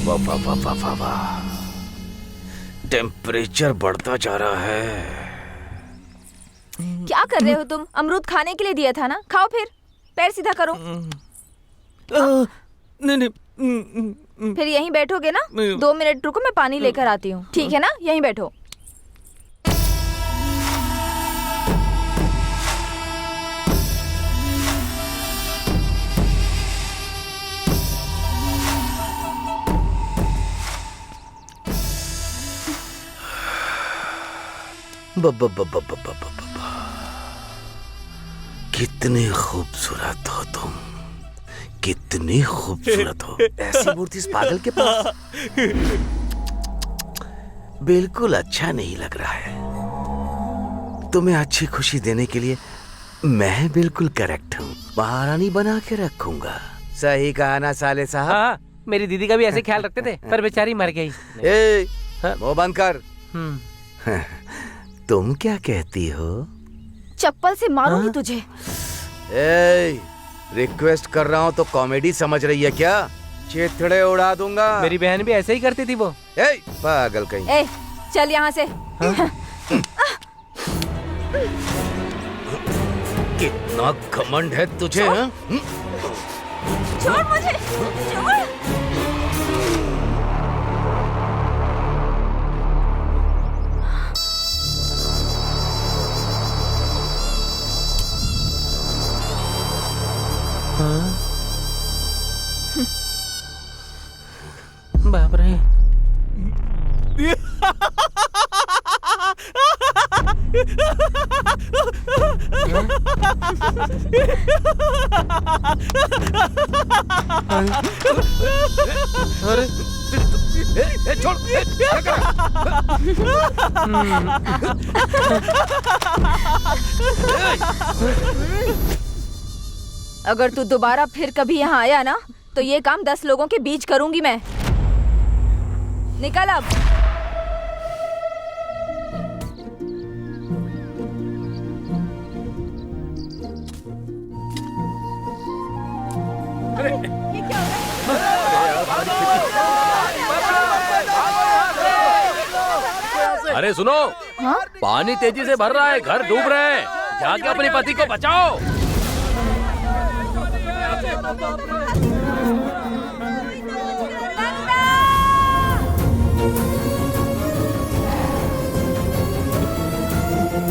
वाह वाह वाह वाह वाह वाह, टेम्परेचर बढ़ता जा रहा है। क्या कर रहे हो तुम? अमरूद खाने के लिए दिया था ना, खाओ फिर। पैर सीधा करो। नहीं नहीं, फिर यहीं बैठोगे ना? 2 मिनट रुको, मैं पानी लेकर आती हूँ। ठीक है ना? यहीं बैठो। कितनी खूबसूरत हो तुम, कितनी खूबसूरत हो। ऐसी मूर्ति इस पागल के पास बिल्कुल अच्छा नहीं लग रहा है। तुम्हें अच्छी खुशी देने के लिए मैं बिल्कुल करेक्ट हूँ। महारानी बना के रखूंगा। सही कहा ना साले साहब? हाँ, मेरी दीदी का भी ऐसे ख्याल रखते थे, पर बेचारी मर गई। मुंह बंद कर। तुम क्या कहती हो? चप्पल से मारूंगी तुझे। रिक्वेस्ट कर रहा हूँ तो कॉमेडी समझ रही है क्या? चिथड़े उड़ा दूंगा। मेरी बहन भी ऐसे ही करती थी वो। पागल कहीं। चल यहाँ से। कितना घमंड है तुझे? छोड़ मुझे, छोड़। बाप रे। अरे छोड़, क्या कर अगर तू दोबारा फिर कभी यहाँ आया ना, तो ये काम 10 लोगों के बीच करूंगी मैं। निकल अब। ये क्या हो रहा है? अरे सुनो, हाँ? पानी तेजी से भर रहा है, घर डूब रहे हैं। जाके अपने पति को बचाओ।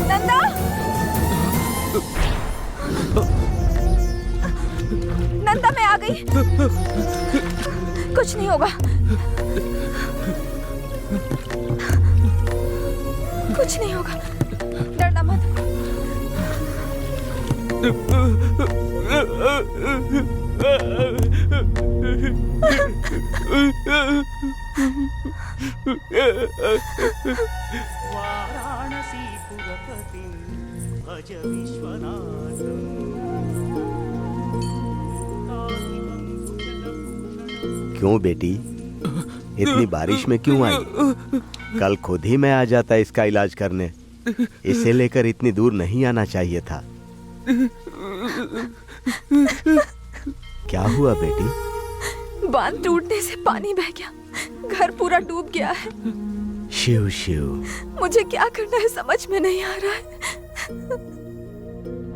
नंदा! नंदा, मैं आ गई। कुछ नहीं होगा, कुछ नहीं होगा। डरना मत। भज विश्वनाथ। क्यों बेटी, इतनी बारिश में क्यों आई? कल खुद ही मैं आ जाता इसका इलाज करने। इसे लेकर इतनी दूर नहीं आना चाहिए था। क्या हुआ बेटी? बांध टूटने से पानी बह गया, घर पूरा डूब गया है। शिव शिव। मुझे क्या करना है समझ में नहीं आ रहा है।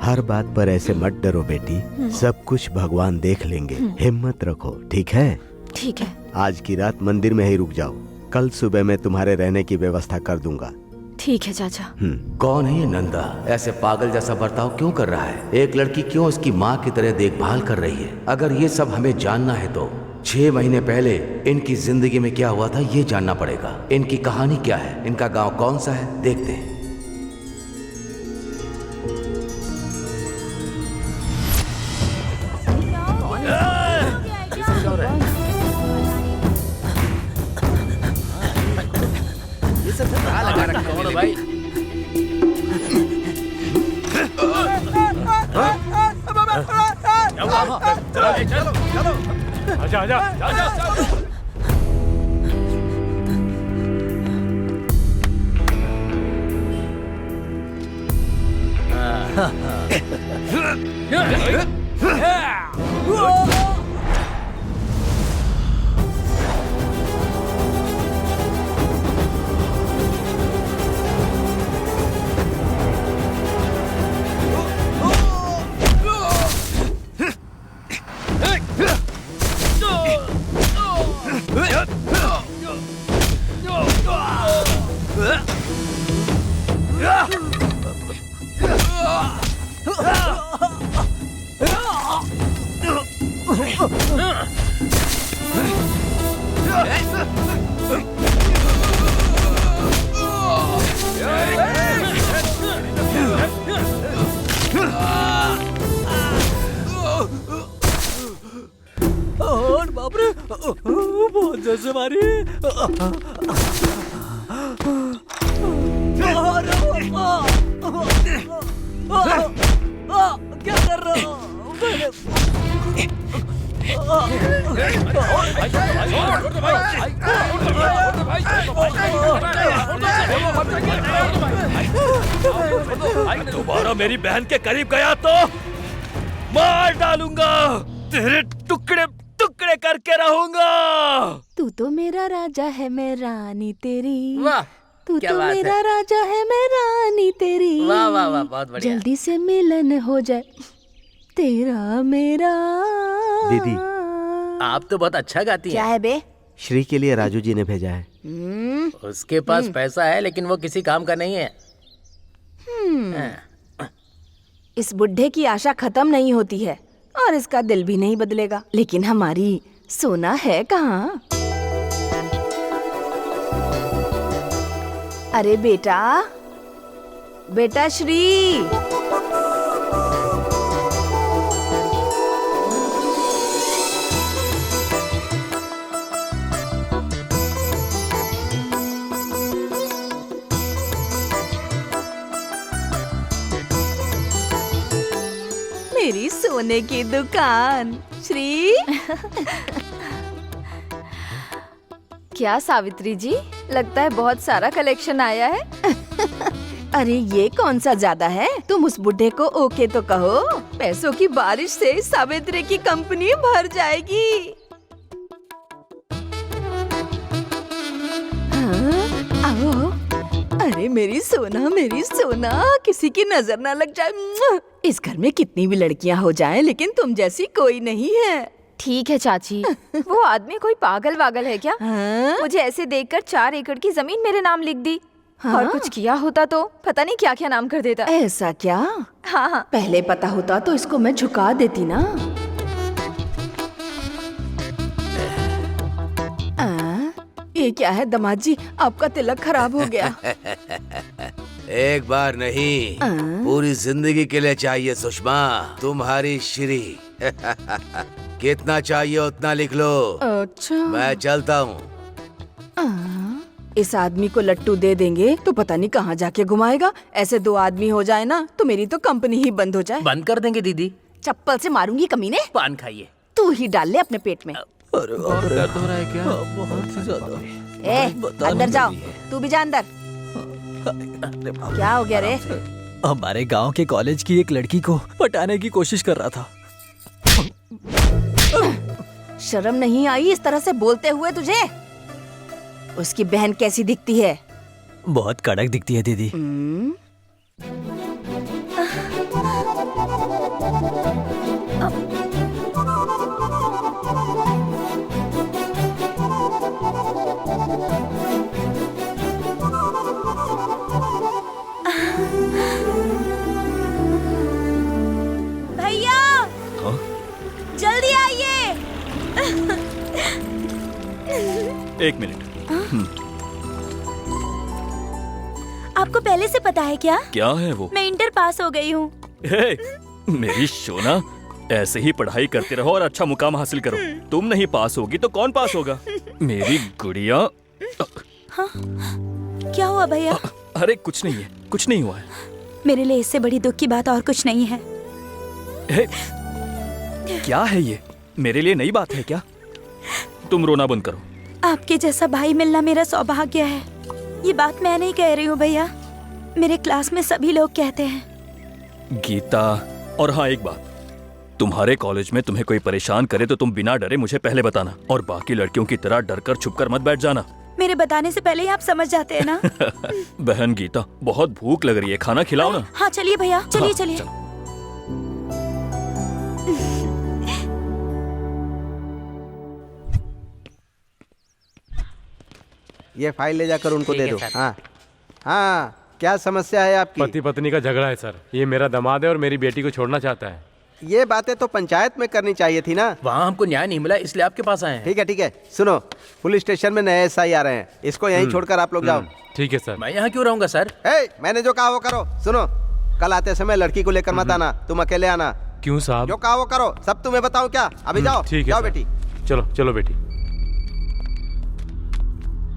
हर बात पर ऐसे मत डरो बेटी, सब कुछ भगवान देख लेंगे। हिम्मत रखो, ठीक है? ठीक है। आज की रात मंदिर में ही रुक जाओ, कल सुबह मैं तुम्हारे रहने की व्यवस्था कर दूंगा। ठीक है चाचा। कौन है ये नंदा? ऐसे पागल जैसा बर्ताव क्यों कर रहा है? एक लड़की क्यों इसकी माँ की तरह देखभाल कर रही है? अगर ये सब हमें जानना है तो 6 महीने पहले इनकी जिंदगी में क्या हुआ था ये जानना पड़ेगा। इनकी कहानी क्या है, इनका गांव कौन सा है, देखते हैं। ये सब कहाँ लगा रखा है भाई? चलो चलो, आजा आजा आजा। बाप रे, बहुत जोर से मारी। क्या कर रहा हूँ? दोबारा मेरी बहन के करीब गया तो मार डालूंगा, तेरे टुकड़े टुकड़े करके रहूंगा। तू तो मेरा राजा है, मैं रानी तेरी। वाह, तू क्या तो बात है। मेरा राजा है, मैं रानी तेरी। वाह वाह वाह, बहुत बढ़िया। जल्दी से मिलन हो जाए तेरा मेरा। दीदी, आप तो बहुत अच्छा गाती क्या हैं। है बे? श्री के लिए राजू जी ने भेजा है। उसके पास पैसा है लेकिन वो किसी काम का नहीं है। इस बुढ़े की आशा खत्म नहीं होती है और इसका दिल भी नहीं बदलेगा। लेकिन हमारी सोना है कहाँ? अरे बेटा, बेटा श्री। मेरी सोने की दुकान श्री। क्या सावित्री जी, लगता है बहुत सारा कलेक्शन आया है। अरे ये कौन सा ज्यादा है? तुम उस बुढ़े को ओके तो कहो। पैसों की बारिश से सावित्री की कंपनी भर जाएगी। हाँ, आओ। अरे मेरी सोना, किसी की नजर ना लग जाए। इस घर में कितनी भी लड़कियां हो जाएं, लेकिन तुम जैसी कोई नहीं है। ठीक है चाची, वो आदमी कोई पागल वागल है क्या? हाँ? मुझे ऐसे देखकर 4 एकड़ की जमीन मेरे नाम लिख दी। हाँ? और कुछ किया होता तो पता नहीं क्या क्या नाम कर देता। ऐसा क्या? हाँ हाँ, पहले पता होता तो इसको मैं झुका देती ना। ये क्या है दामाद जी, आपका तिलक खराब हो गया। एक बार नहीं, पूरी जिंदगी के लिए चाहिए सुषमा, तुम्हारी श्री। कितना चाहिए उतना लिख लो। अच्छा, मैं चलता हूँ। इस आदमी को लट्टू दे देंगे तो पता नहीं कहाँ जाके घुमाएगा। ऐसे 2 आदमी हो जाए ना तो मेरी तो कंपनी ही बंद हो जाए। बंद कर देंगे दीदी। चप्पल से मारूंगी कमीने। पान खाइए। तू ही डाल ले अपने पेट में। अरे बाप रे, दर्द हो रहा है क्या? बहुत ही ज्यादा। ए, अंदर जाओ, तू भी जा अंदर। क्या हो गया रे? हमारे गांव के कॉलेज की एक लड़की को पटाने की कोशिश कर रहा था। शर्म नहीं आई इस तरह से बोलते हुए तुझे? उसकी बहन कैसी दिखती है? बहुत कड़क दिखती है दीदी। भैया, जल्दी आइए। एक मिनट। आपको पहले से पता है क्या? क्या है वो? मैं इंटर पास हो गई हूँ। हे, मेरी सोना, ऐसे ही पढ़ाई करते रहो और अच्छा मुकाम हासिल करो। तुम नहीं पास होगी तो कौन पास होगा? मेरी गुड़िया। हाँ? क्या हुआ भैया? अरे कुछ नहीं है, कुछ नहीं हुआ है। मेरे लिए इससे बड़ी दुख की बात और कुछ नहीं है। हे, क्या है ये? मेरे लिए नई बात है क्या? तुम रोना बंद करो। आपके जैसा भाई मिलना मेरा सौभाग्य है। ये बात मैं नहीं कह रही हूँ भैया, मेरे क्लास में सभी लोग कहते हैं। गीता, और हाँ एक बात, तुम्हारे कॉलेज में तुम्हें कोई परेशान करे तो तुम बिना डरे मुझे पहले बताना, और बाकी लड़कियों की तरह डरकर छुपकर मत बैठ जाना। मेरे बताने से पहले ही आप समझ जाते हैं ना। बहन गीता, बहुत भूख लग रही है, खाना खिलाओ ना। हाँ चलिए भैया, चलिए हाँ, चलिए। चलो। ये फाइल ले जाकर उनको ठीक दे है दो। सर। हाँ हाँ, क्या समस्या है आपकी? पति पत्नी का झगड़ा है सर। ये मेरा दामाद है और मेरी बेटी को छोड़ना चाहता है। ये बातें तो पंचायत में करनी चाहिए थी ना। वहाँ हमको न्याय नहीं मिला इसलिए आपके पास आए हैं। ठीक है, सुनो, पुलिस स्टेशन में नए एसआई आ रहे हैं, इसको यहीं छोड़कर आप लोग जाओ। ठीक है सर। मैं यहाँ क्यों रहूंगा सर? मैंने जो कहा वो करो। सुनो, कल आते समय लड़की को लेकर मत आना, तुम अकेले आना। क्यों साहब? जो कहा वो करो, सब तुम्हें बताऊं क्या? अभी जाओ। ठीक है जाओ सर। बेटी। चलो चलो बेटी।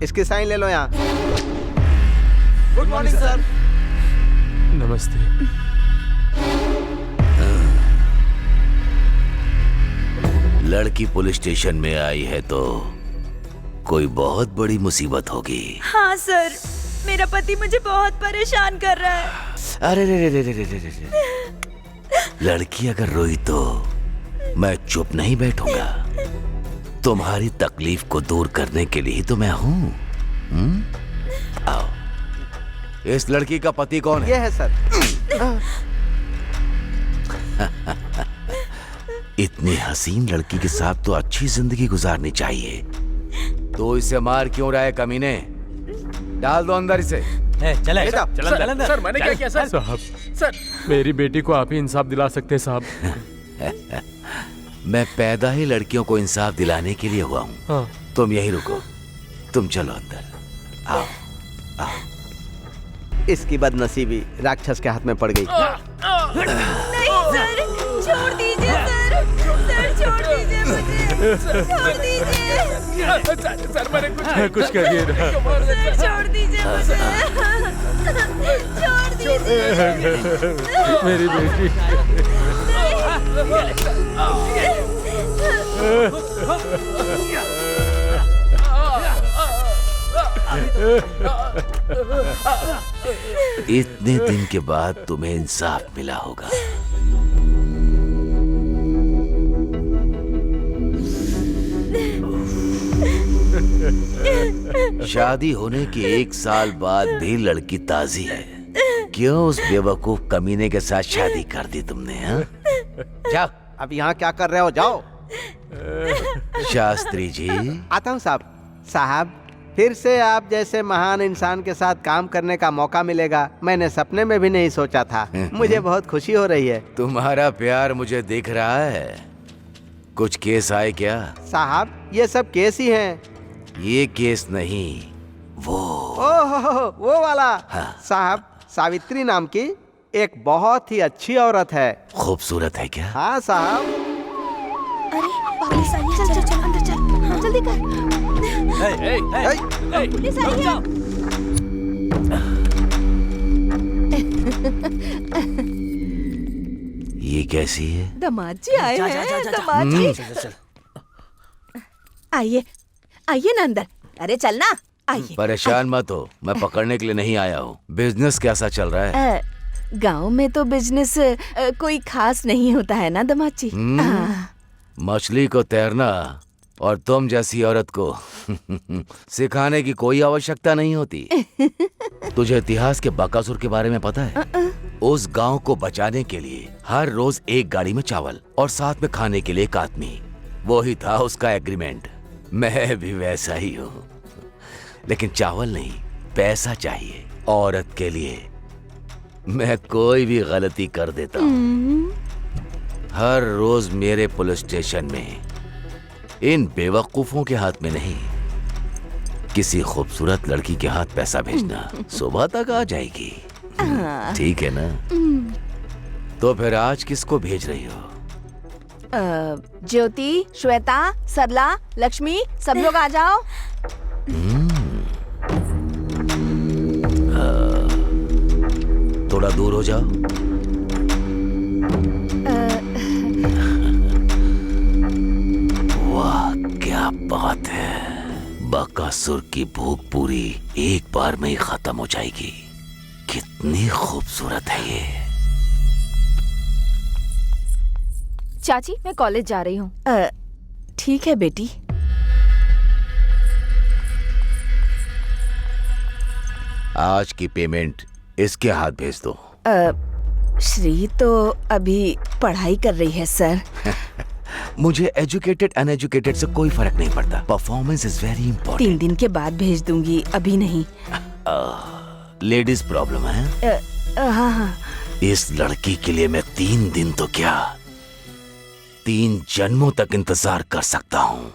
इसकी साइन ले लो यहाँ। Good morning sir. नमस्ते। लड़की पुलिस स्टेशन में आई है तो कोई बहुत बड़ी मुसीबत होगी। हाँ सर, मेरा पति मुझे बहुत परेशान कर रहा है। अरे रे रे रे रे रे रे रे। लड़की अगर रोई तो मैं चुप नहीं बैठूंगा। तुम्हारी तकलीफ को दूर करने के लिए तो मैं हूँ। आओ। इस लड़की का पति कौन है? ये है सर। इतनी हसीन लड़की के साथ तो अच्छी जिंदगी गुजारनी चाहिए। तो इसे मार क्यों रहा है कमीने? डाल दो अंदर इसे। चले सर मैंने क्या किया सर? साहब, सर मेरी बेटी को आप ही इंसाफ दिला सकते हैं साहब। मैं पैदा ही लड़कियों को इंसाफ दिलाने के लिए हुआ हूँ। हाँ। तुम यहीं रुको, तुम चलो अंदर। आओ आओ। इसकी बदनसीबी राक्षस के हाथ में पड़ गई। नहीं सर, छोड़ दीजिए सर, सर छोड़ दीजिए मुझे, छोड़ दीजिए सर मैंने कुछ करिए ना। सर, छोड़ दीजिए मुझे, छोड़ दीजिए मेरी बेटी। इतने दिन के बाद तुम्हें इंसाफ मिला होगा। शादी होने के 1 साल बाद भी लड़की ताजी है। क्यों उस बेवकूफ कमीने के साथ शादी कर दी तुमने? हाँ? जाओ, अब यहाँ क्या कर रहे हो? जाओ। शास्त्री जी। आता हूँ साहब। साहब, फिर से आप जैसे महान इंसान के साथ काम करने का मौका मिलेगा, मैंने सपने में भी नहीं सोचा था। मुझे बहुत खुशी हो रही है। तुम्हारा प्यार मुझे दिख रहा है। कुछ केस आए क्या? साहब, ये सब केस ही हैं। ये केस नहीं, वो। ओह, वो वाला। हाँ। साहब, सावित्री नाम की एक बहुत ही अच्छी औरत है। खूबसूरत है क्या? हाँ साहब। अरे पुलिस आई है, चल चल चल अंदर चल, हाँ, जल्दी कर। पुलिस आई है। ये कैसी है? दामाद जी आए हैं, दामाद जी। आइए आइए ना अंदर। अरे चलना, आइए। परेशान मत हो, मैं पकड़ने के लिए नहीं आया हूँ। बिजनेस कैसा चल रहा है? गांव में तो बिजनेस कोई खास नहीं होता है ना दामाद जी। मछली को तैरना और तुम जैसी औरत को सिखाने की कोई आवश्यकता नहीं होती। तुझे इतिहास के बकासुर के बारे में पता है? उस गांव को बचाने के लिए हर रोज एक गाड़ी में चावल और साथ में खाने के लिए एक आदमी। वो ही था उसका एग्रीमेंट। मैं भी वैसा ही हूँ, लेकिन चावल नहीं, पैसा चाहिए। औरत के लिए मैं कोई भी गलती कर देता हूँ। हर रोज मेरे पुलिस स्टेशन में इन बेवकूफों के हाथ में नहीं, किसी खूबसूरत लड़की के हाथ पैसा भेजना। सुबह तक आ जाएगी, ठीक है ना? तो फिर आज किसको भेज रही हो? ज्योति, श्वेता, सरला, लक्ष्मी, सब लोग आ जाओ। थोड़ा दूर हो जाओ। वाह, क्या बात है। बकासुर की भूख पूरी एक बार में ही खत्म हो जाएगी। कितनी खूबसूरत है ये। चाची, मैं कॉलेज जा रही हूँ। ठीक है बेटी। आज की पेमेंट इसके हाथ भेज दो। श्री तो अभी पढ़ाई कर रही है सर। मुझे एजुकेटेड अनएजुकेटेड से कोई फर्क नहीं पड़ता। Performance is very 3 important. दिन के बाद भेज दूंगी, अभी नहीं। लेडीज प्रॉब्लम है। हाँ हाँ। इस लड़की के लिए मैं 3 दिन तो क्या 3 जन्मों तक इंतजार कर सकता हूं।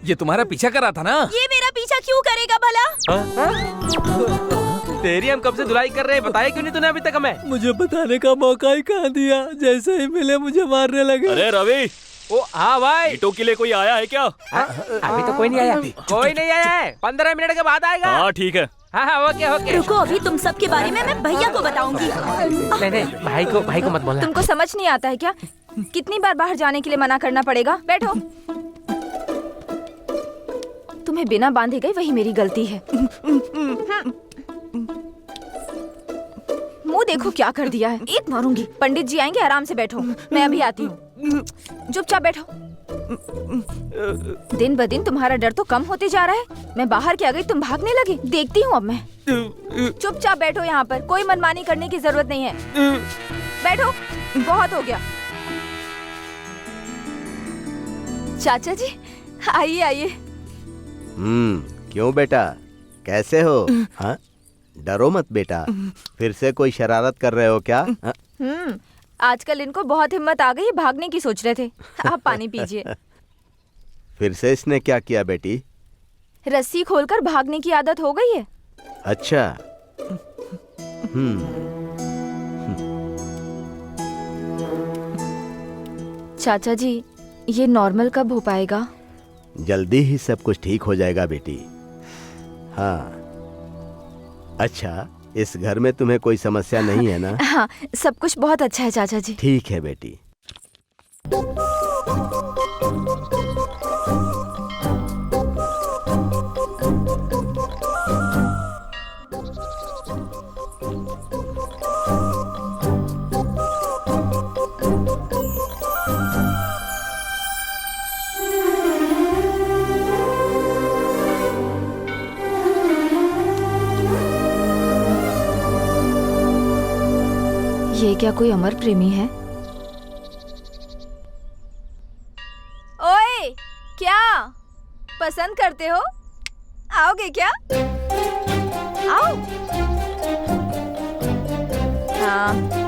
ये तुम्हारा पीछा कर रहा था ना? ये मेरा पीछा क्यों करेगा भला? तेरी हम कब से धुलाई कर रहे हैं, बताया क्यों नहीं तूने अभी तक हमें? मुझे बताने का मौका ही कहाँ दिया, जैसे ही मिले मुझे मारने लगे। अरे रवि, ओ हाँ भाई, ईटों के लिए कोई आया है क्या? अभी तो कोई नहीं आया। कोई नहीं आया है, 15 मिनट के बाद आएगा। हाँ ठीक है। हाँ ओके ओके। रुको, अभी तुम सब के बारे में मैं भैया को बताऊंगी। नहीं भाई को मत बोलना। तुमको समझ नहीं आता है क्या? कितनी बार बाहर जाने के लिए मना करना पड़ेगा? बैठो। तुम्हें बिना बांधे गई वही मेरी गलती है। मुंह देखो क्या कर दिया है। एक मारूंगी। पंडित जी आएंगे, आराम से बैठो, मैं अभी आती हूँ। चुपचाप बैठो। दिन ब दिन तुम्हारा डर तो कम होते जा रहा है। मैं बाहर क्या गई, तुम भागने लगे। देखती हूँ अब मैं। चुपचाप बैठो यहाँ पर, कोई मनमानी करने की जरूरत नहीं है। बैठो, बहुत हो गया। चाचा जी आइए आइए। क्यों बेटा, कैसे हो? हाँ, डरो मत बेटा। फिर से कोई शरारत कर रहे हो क्या? आजकल इनको बहुत हिम्मत आ गई, भागने की सोच रहे थे। आप पानी पीजिए। फिर से इसने क्या किया बेटी? रस्सी खोलकर भागने की आदत हो गई है। अच्छा। चाचा जी, ये नॉर्मल कब हो पाएगा? जल्दी ही सब कुछ ठीक हो जाएगा बेटी। हाँ। अच्छा, इस घर में तुम्हें कोई समस्या नहीं है ना? हाँ, सब कुछ बहुत अच्छा है चाचा जी। ठीक है बेटी। ये क्या कोई अमर प्रेमी है? ओए, क्या पसंद करते हो? आओगे क्या? आओ। हाँ।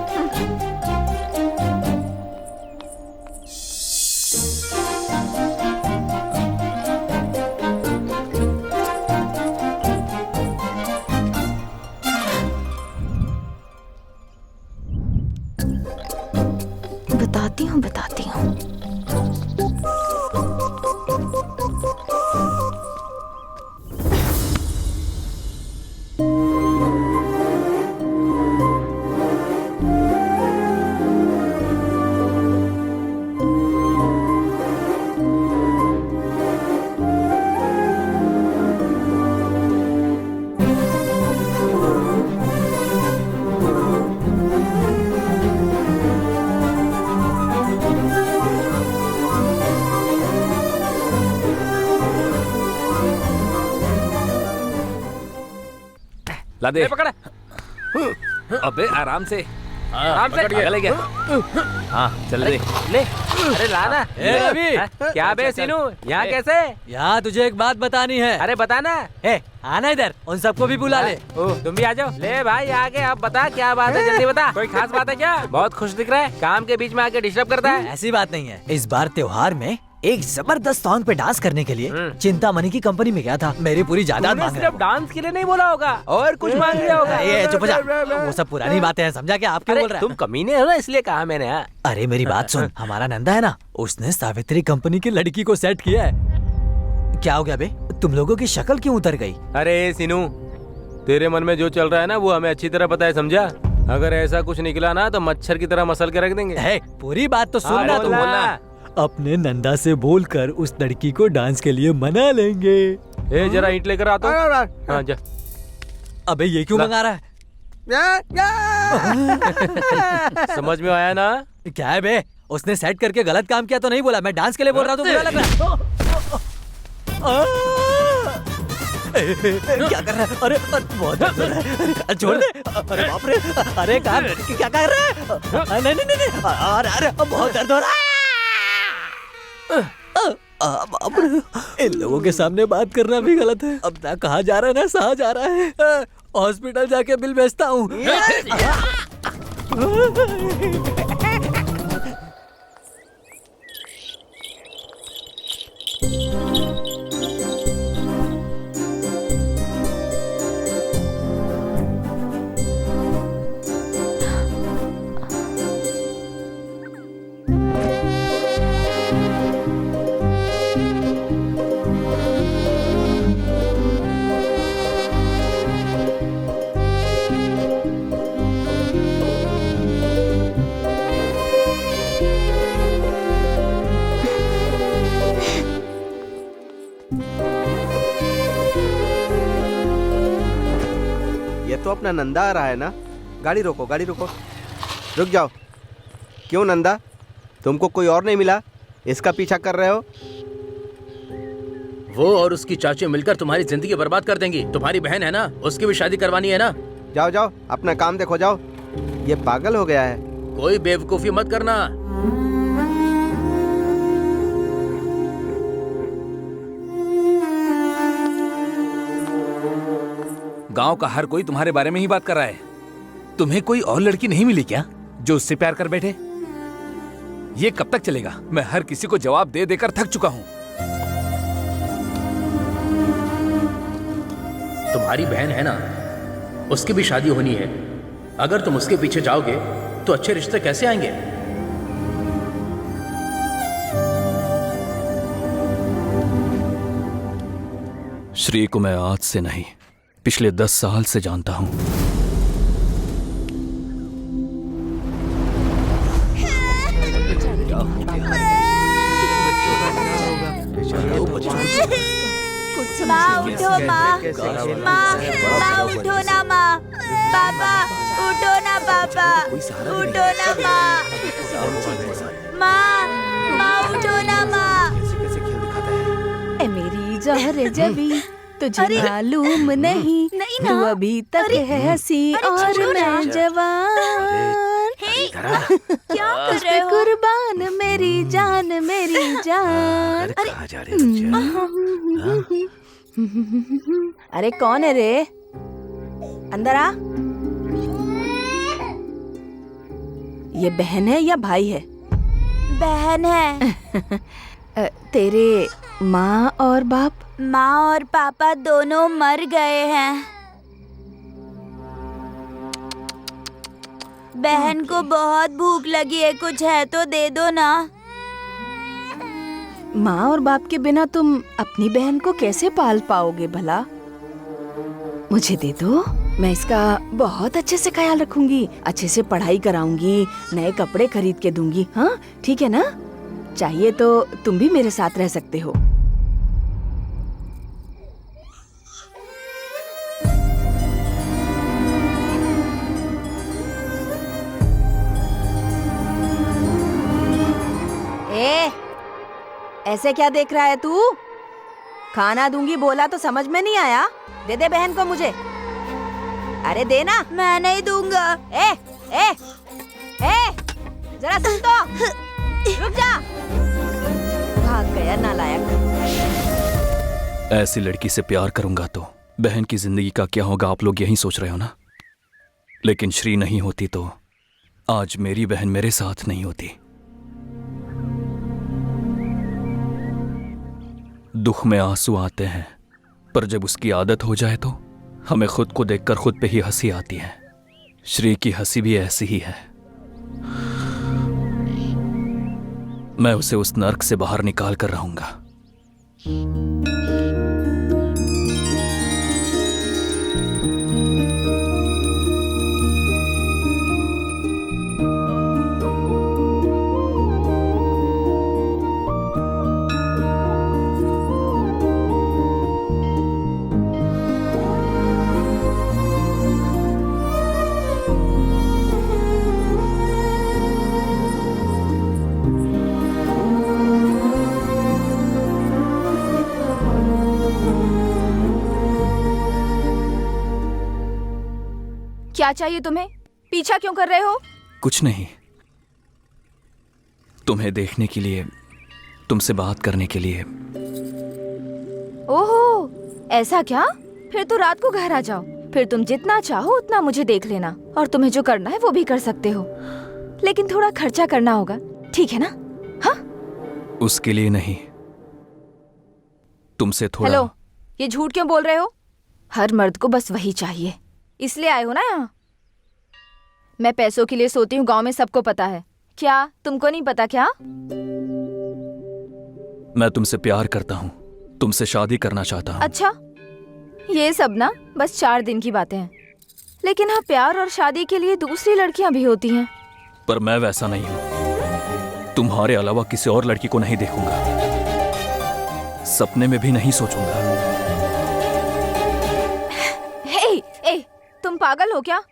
बताती हूँ। ला दे। पकड़। अबे आराम से, आराम से ले गया। हाँ चल दे। ले। अरे लाना। रवि, क्या बे सीनू, यहाँ कैसे? यहाँ तुझे एक बात बतानी है। अरे बताना। आना इधर, उन सबको भी बुला ले। तुम भी आ जाओ। ले भाई आगे, अब बता क्या बात है, जल्दी बता। कोई खास बात है क्या? बहुत खुश दिख रहा है, काम के बीच में आके डिस्टर्ब करता है। ऐसी बात नहीं है। इस बार त्योहार में एक जबरदस्त सॉन्ग पे डांस करने के लिए चिंतामणि की कंपनी में गया था। मेरी पूरी जायदाद मांग रहा सिर्फ डांस के लिए नहीं बोला होगा, और कुछ मांग लिया होगा। ये चुप हो जा, वो सब पुरानी बातें हैं, समझा क्या? आप क्यों बोल रहे तुम कमीने हो ना, इसलिए कहा मैंने। अरे मेरी बात सुन, हमारा नंदा है ना, उसने सावित्री कंपनी की लड़की को सेट किया है। क्या हो गया बे, तुम लोगों की शक्ल क्यों उतर गई? अरे सीनू, तेरे मन में जो चल रहा है ना, वो हमें अच्छी तरह पता है, समझा? अगर ऐसा कुछ निकला ना तो मच्छर की तरह मसल के रख देंगे। पूरी बात तो सुनना। तुम बोलना। अपने नंदा से बोलकर उस लड़की को डांस के लिए मना लेंगे। जरा ईंट लेकर आता हूँ। हाँ जा। अबे ये क्यों मंगा रहा है? समझ में आया ना? क्या है बे? उसने सेट करके गलत काम किया तो नहीं बोला, मैं डांस के लिए बोल रहा हूँ तो बुरा लग रहा है। क्या कर रहा है? अरे बहुत दर्द हो रहा है, छोड़ दे। अरे बाप रे, अरे क्या कर रहा है? नहीं नहीं नहीं, अरे बहुत दर्द हो रहा है। बाप रे, इन लोगों के सामने बात करना भी गलत है। अब ना कहाँ जा रहा है ना कहाँ जा रहा है। हॉस्पिटल जाके बिल भेजता हूँ। ये तो अपना नंदा आ रहा है ना। गाड़ी रोको, गाड़ी रोको, रुक जाओ। क्यों नंदा, तुमको कोई और नहीं मिला? इसका पीछा कर रहे हो? वो और उसकी चाची मिलकर तुम्हारी जिंदगी बर्बाद कर देंगी। तुम्हारी बहन है ना, उसकी भी शादी करवानी है ना। जाओ जाओ, अपना काम देखो, जाओ। ये पागल हो गया है। कोई बेवकूफी मत करना। गांव का हर कोई तुम्हारे बारे में ही बात कर रहा है। तुम्हें कोई और लड़की नहीं मिली क्या जो उससे प्यार कर बैठे? ये कब तक चलेगा? मैं हर किसी को जवाब दे देकर थक चुका हूँ। तुम्हारी बहन है ना, उसकी भी शादी होनी है। अगर तुम उसके पीछे जाओगे तो अच्छे रिश्ते कैसे आएंगे? श्री को मैं आज से नहीं, पिछले 10 साल से जानता हूं। माँ उठो, माँ माँ उठो ना, माँ पापा उठो ना, पापा उठो ना, माँ माँ उठो ना, माँ। ए मेरी जौहर जबी तुझे मालूम नहीं नहीं तू ना। अभी तक है हंसी और मैं जवान। क्या कर रहे हो? कुर्बान मेरी जान, मेरी जान। कहाँ जा रहे हो? अरे कौन है रे? अंदर आ। ये बहन है या भाई है? बहन है। तेरे माँ और बाप? माँ और पापा दोनों मर गए हैं। बहन को बहुत भूख लगी है, कुछ है तो दे दो ना। माँ और बाप के बिना तुम अपनी बहन को कैसे पाल पाओगे भला? मुझे दे दो, मैं इसका बहुत अच्छे से ख्याल रखूंगी, अच्छे से पढ़ाई कराऊंगी, नए कपड़े खरीद के दूंगी। हाँ ठीक है ना? चाहिए तो तुम भी मेरे साथ रह सकते हो। ऐसे क्या देख रहा है तू? खाना दूंगी बोला तो समझ में नहीं आया? दे दे बहन को मुझे। अरे देना। मैं नहीं दूंगा। ए ए ए जरा सुन तो। रुक जा। भाग गया नालायक। ऐसी लड़की से प्यार करूंगा तो बहन की जिंदगी का क्या होगा, आप लोग यही सोच रहे हो ना? लेकिन श्री नहीं होती तो आज मेरी बहन मेरे साथ नहीं होती। दुख में आंसू आते हैं, पर जब उसकी आदत हो जाए तो हमें खुद को देखकर खुद पे ही हंसी आती है। श्री की हंसी भी ऐसी ही है। मैं उसे उस नर्क से बाहर निकाल कर रहूंगा। क्या चाहिए तुम्हें? पीछा क्यों कर रहे हो? कुछ नहीं, तुम्हें देखने के लिए, तुमसे बात करने के लिए। ओहो, ऐसा क्या? फिर तो रात को घर आ जाओ। फिर तुम जितना चाहो उतना मुझे देख लेना, और तुम्हें जो करना है वो भी कर सकते हो, लेकिन थोड़ा खर्चा करना होगा, ठीक है ना? हाँ? उसके लिए नहीं, तुमसे थोड़ा। हेलो, ये झूठ क्यों बोल रहे हो? हर मर्द को बस वही चाहिए, इसलिए आए हो ना यहाँ? मैं पैसों के लिए सोती हूँ, गांव में सबको पता है। क्या तुमको नहीं पता क्या? मैं तुमसे प्यार करता हूँ, तुमसे शादी करना चाहता हूँ। अच्छा, ये सब ना बस 4 दिन की बातें हैं, लेकिन हाँ, प्यार और शादी के लिए दूसरी लड़कियां भी होती हैं। पर मैं वैसा नहीं हूँ। तुम्हारे अलावा किसी और लड़की को नहीं देखूंगा, सपने में भी नहीं सोचूंगा। ए, तुम पागल हो क्या?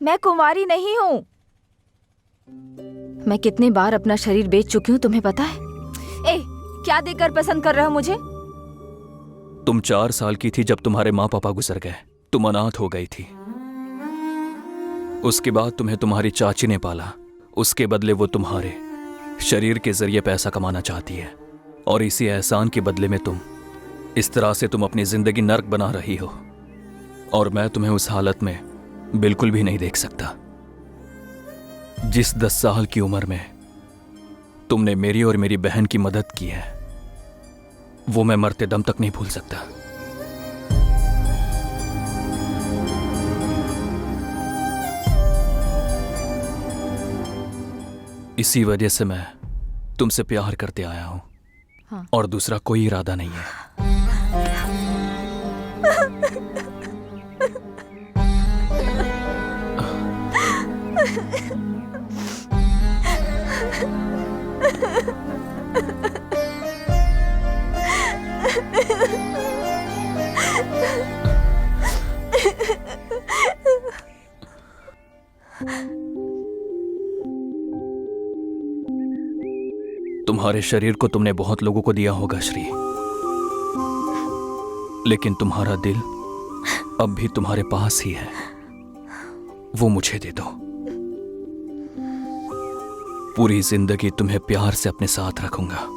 मैं कुंवारी नहीं हूँ। मैं कितनी बार अपना शरीर बेच चुकी हूँ, तुम्हें पता है? क्या देखकर पसंद कर रहे हो मुझे? तुम 4 साल की थी जब तुम्हारे माँ पापा गुजर गए, तुम अनाथ हो गई थी। उसके बाद तुम्हें तुम्हारी चाची ने पाला, उसके बदले वो तुम्हारे शरीर के जरिए पैसा कमाना चाहती है, और इसी एहसान के बदले में इस तरह से तुम अपनी जिंदगी नर्क बना रही हो, और मैं तुम्हें उस हालत में बिल्कुल भी नहीं देख सकता। जिस 10 साल की उम्र में तुमने मेरी और मेरी बहन की मदद की है, वो मैं मरते दम तक नहीं भूल सकता। इसी वजह से मैं तुमसे प्यार करते आया हूं। हाँ। और दूसरा कोई इरादा नहीं है। तुम्हारे शरीर को तुमने बहुत लोगों को दिया होगा श्री, लेकिन तुम्हारा दिल अब भी तुम्हारे पास ही है। वो मुझे दे दो। पूरी जिंदगी तुम्हें प्यार से अपने साथ रखूंगा।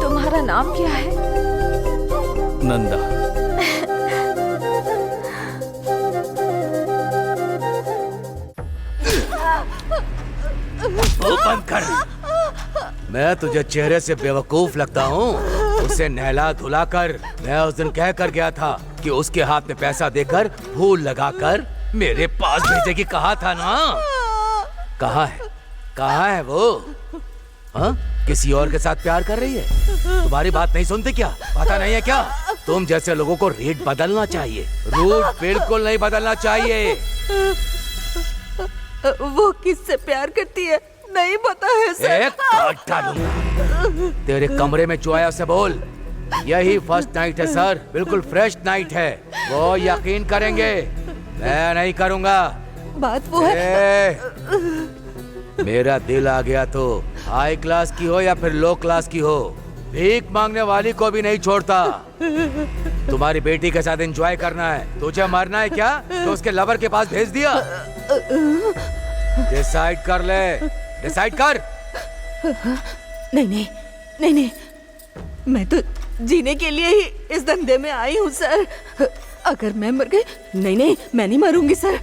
तुम्हारा नाम क्या है? नंदा। बंद कर। मैं तुझे चेहरे से बेवकूफ लगता हूँ? उसे नहला धुला कर मैं उस दिन कह कर गया था कि उसके हाथ में पैसा देकर फूल लगाकर मेरे पास भेजेगी, कहा था ना? कहाँ है? कहाँ है वो? हाँ? किसी और के साथ प्यार कर रही है? तुम्हारी बात नहीं सुनती क्या? पता नहीं है क्या? तुम जैसे लोगों को रेट बदलना चाहिए, रूट बिल्कुल नहीं बदलना चाहिए। वो किससे प्यार करती है नहीं पता है सर। एक काट डालूंगा। तेरे कमरे में जो आया उसे बोल, यही फर्स्ट नाइट है सर, बिल्कुल फ्रेश नाइट है। वो यकीन करेंगे, मैं नहीं करूंगा। बात वो है। मेरा दिल आ गया तो हाई क्लास की हो या फिर लो क्लास की हो, भीख मांगने वाली को भी नहीं छोड़ता। तुम्हारी बेटी के साथ एंजॉय करना है, तुझे मरना है क्या तो उसके लवर के पास भेज दिया? डिसाइड कर ले, डिसाइड कर। नहीं, मैं तो जीने के लिए ही इस धंधे में आई हूँ सर। अगर मैं मर गई, नहीं, मैं नहीं मरूंगी सर।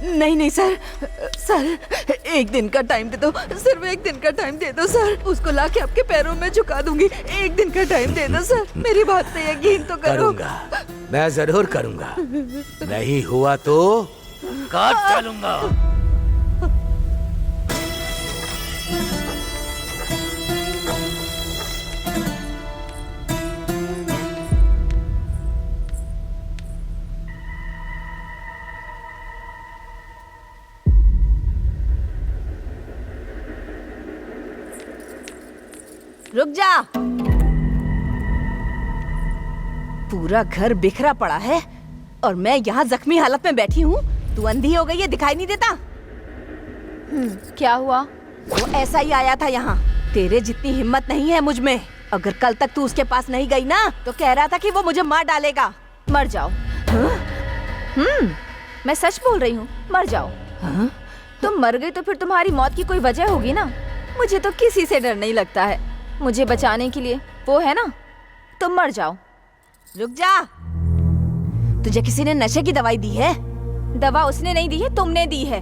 नहीं सर, एक दिन का टाइम दे दो, सिर्फ एक दिन का टाइम दे दो सर। उसको लाके आपके पैरों में झुका दूंगी। एक दिन का टाइम दे दो सर, मेरी बात पे यकीन तो करो। करूंगा, मैं जरूर करूंगा। नहीं हुआ तो काट डालूंगा। रुक जा। पूरा घर बिखरा पड़ा है और मैं यहाँ जख्मी हालत में बैठी हूँ। तू अंधी हो गई है, दिखाई नहीं देता? क्या हुआ? वो ऐसा ही आया था यहाँ। तेरे जितनी हिम्मत नहीं है मुझ में। अगर कल तक तू उसके पास नहीं गई ना तो कह रहा था कि वो मुझे मार डालेगा। मर जाओ। मैं सच बोल रही हूँ, मर जाओ। तुम मर गई तो फिर तुम्हारी मौत की कोई वजह होगी ना। मुझे तो किसी से डर नहीं लगता है। मुझे बचाने के लिए वो है ना, तुम मर जाओ। रुक जा। तुझे किसी ने नशे की दवाई दी है? दवा उसने नहीं दी है, तुमने दी है।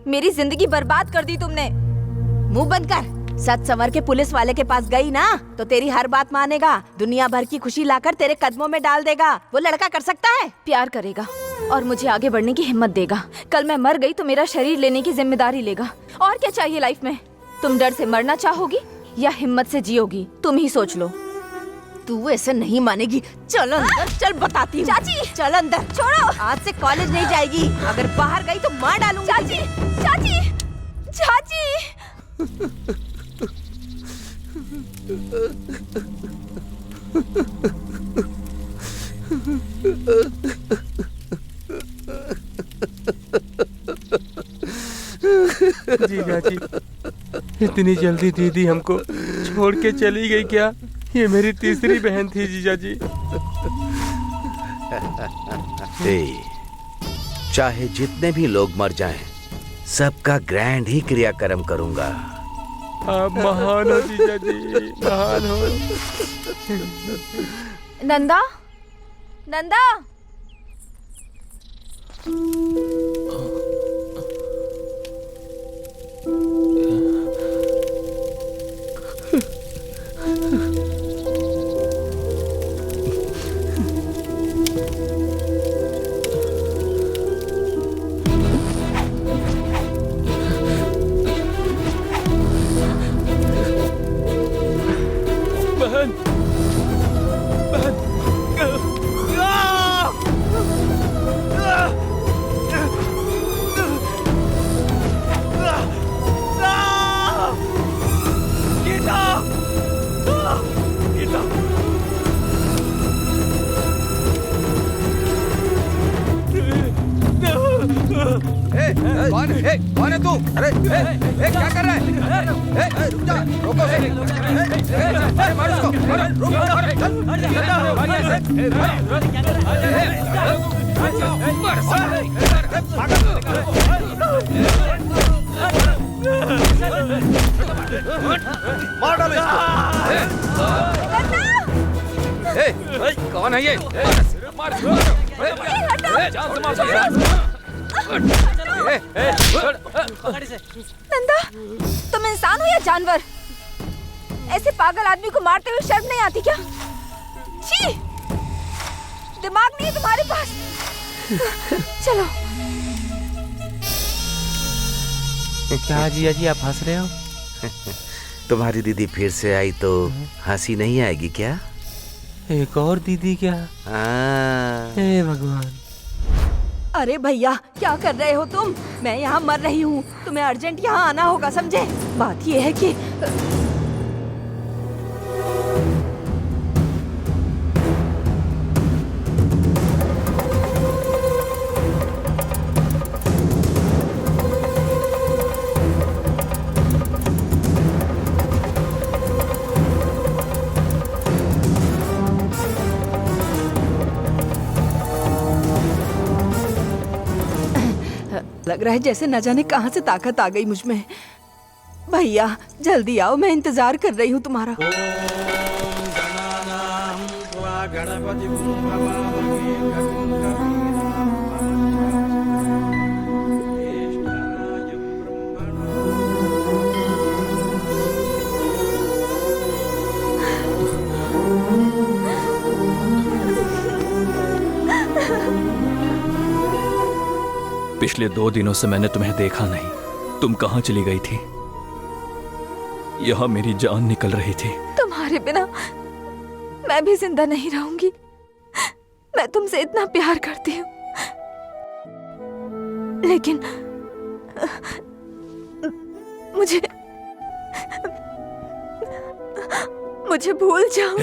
मेरी जिंदगी बर्बाद कर दी तुमने। मुंह बंद कर। सच संवर के पुलिस वाले के पास गई ना तो तेरी हर बात मानेगा। दुनिया भर की खुशी लाकर तेरे कदमों में डाल देगा। वो लड़का कर सकता है? प्यार करेगा और मुझे आगे बढ़ने की हिम्मत देगा। कल मैं मर गई तो मेरा शरीर लेने की जिम्मेदारी लेगा। और क्या चाहिए लाइफ में? तुम डर से मरना चाहोगी या हिम्मत से जियोगी? तुम ही सोच लो। तू ऐसे नहीं मानेगी। चल अंदर, चल बताती हूँ। चाची चल अंदर। छोड़ो। आज से कॉलेज नहीं जाएगी। अगर बाहर गई तो मार डालूंगी। चाची, चाची, चाची। जीजा जी, इतनी जल्दी दीदी हमको छोड़ के चली गई क्या? ये मेरी तीसरी बहन थी जीजा जी। चाहे जितने भी लोग मर जाएं, सबका ग्रैंड ही क्रियाक्रम करूंगा। आप महान हो जीजा जी, महान हो। नंदा, नंदा। बहन, बहन। कौन है तू? अरे क्या कर रहा है? रुक जा, रोको उसे। मार उसको, मार डालो इसको। कौन है ये? नंदा, तुम इंसान हो या जानवर? ऐसे पागल आदमी को मारते हुए शर्म नहीं आती क्या? छी! दिमाग नहीं है तुम्हारे पास। चलो। क्या जिया जी, आप हंस रहे हो? तुम्हारी दीदी फिर से आई तो हंसी नहीं आएगी क्या? एक और दीदी क्या? हे भगवान। अरे भैया, क्या कर रहे हो तुम? मैं यहाँ मर रही हूँ। तुम्हें अर्जेंट यहाँ आना होगा, समझे? बात ये है कि लग रहा है जैसे न जाने कहां से ताकत आ गई मुझ में। भैया जल्दी आओ, मैं इंतजार कर रही हूँ तुम्हारा। पिछले 2 दिनों से मैंने तुम्हें देखा नहीं। तुम कहाँ चली गई थी? यहाँ मेरी जान निकल रही थी। तुम्हारे बिना मैं भी जिंदा नहीं रहूंगी। मैं तुमसे इतना प्यार करती हूँ, लेकिन मुझे भूल जाओ।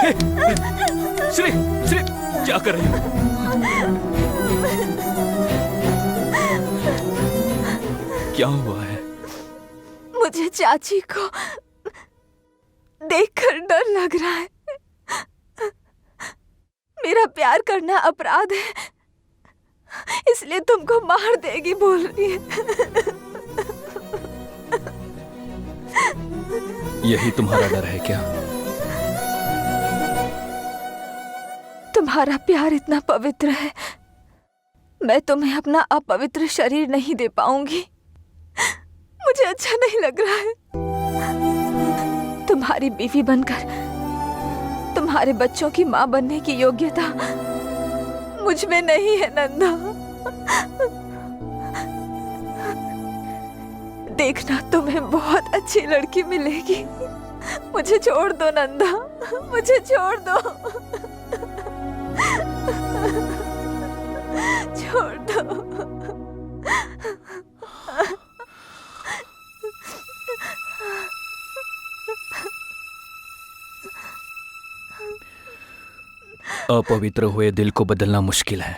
श्री श्री क्या कर रही हो? क्या हुआ है? मुझे चाची को देखकर डर लग रहा है। मेरा प्यार करना अपराध है, इसलिए तुमको मार देगी बोल रही है। यही तुम्हारा डर है क्या? तुम्हारा प्यार इतना पवित्र है, मैं तुम्हें अपना अपवित्र शरीर नहीं दे पाऊंगी। मुझे अच्छा नहीं लग रहा है। तुम्हारी बीवी बनकर तुम्हारे बच्चों की माँ बनने की योग्यता मुझ में नहीं है नंदा। देखना तुम्हें बहुत अच्छी लड़की मिलेगी। मुझे छोड़ दो नंदा, मुझे छोड़ दो, छोड़ दो। अपवित्र हुए दिल को बदलना मुश्किल है,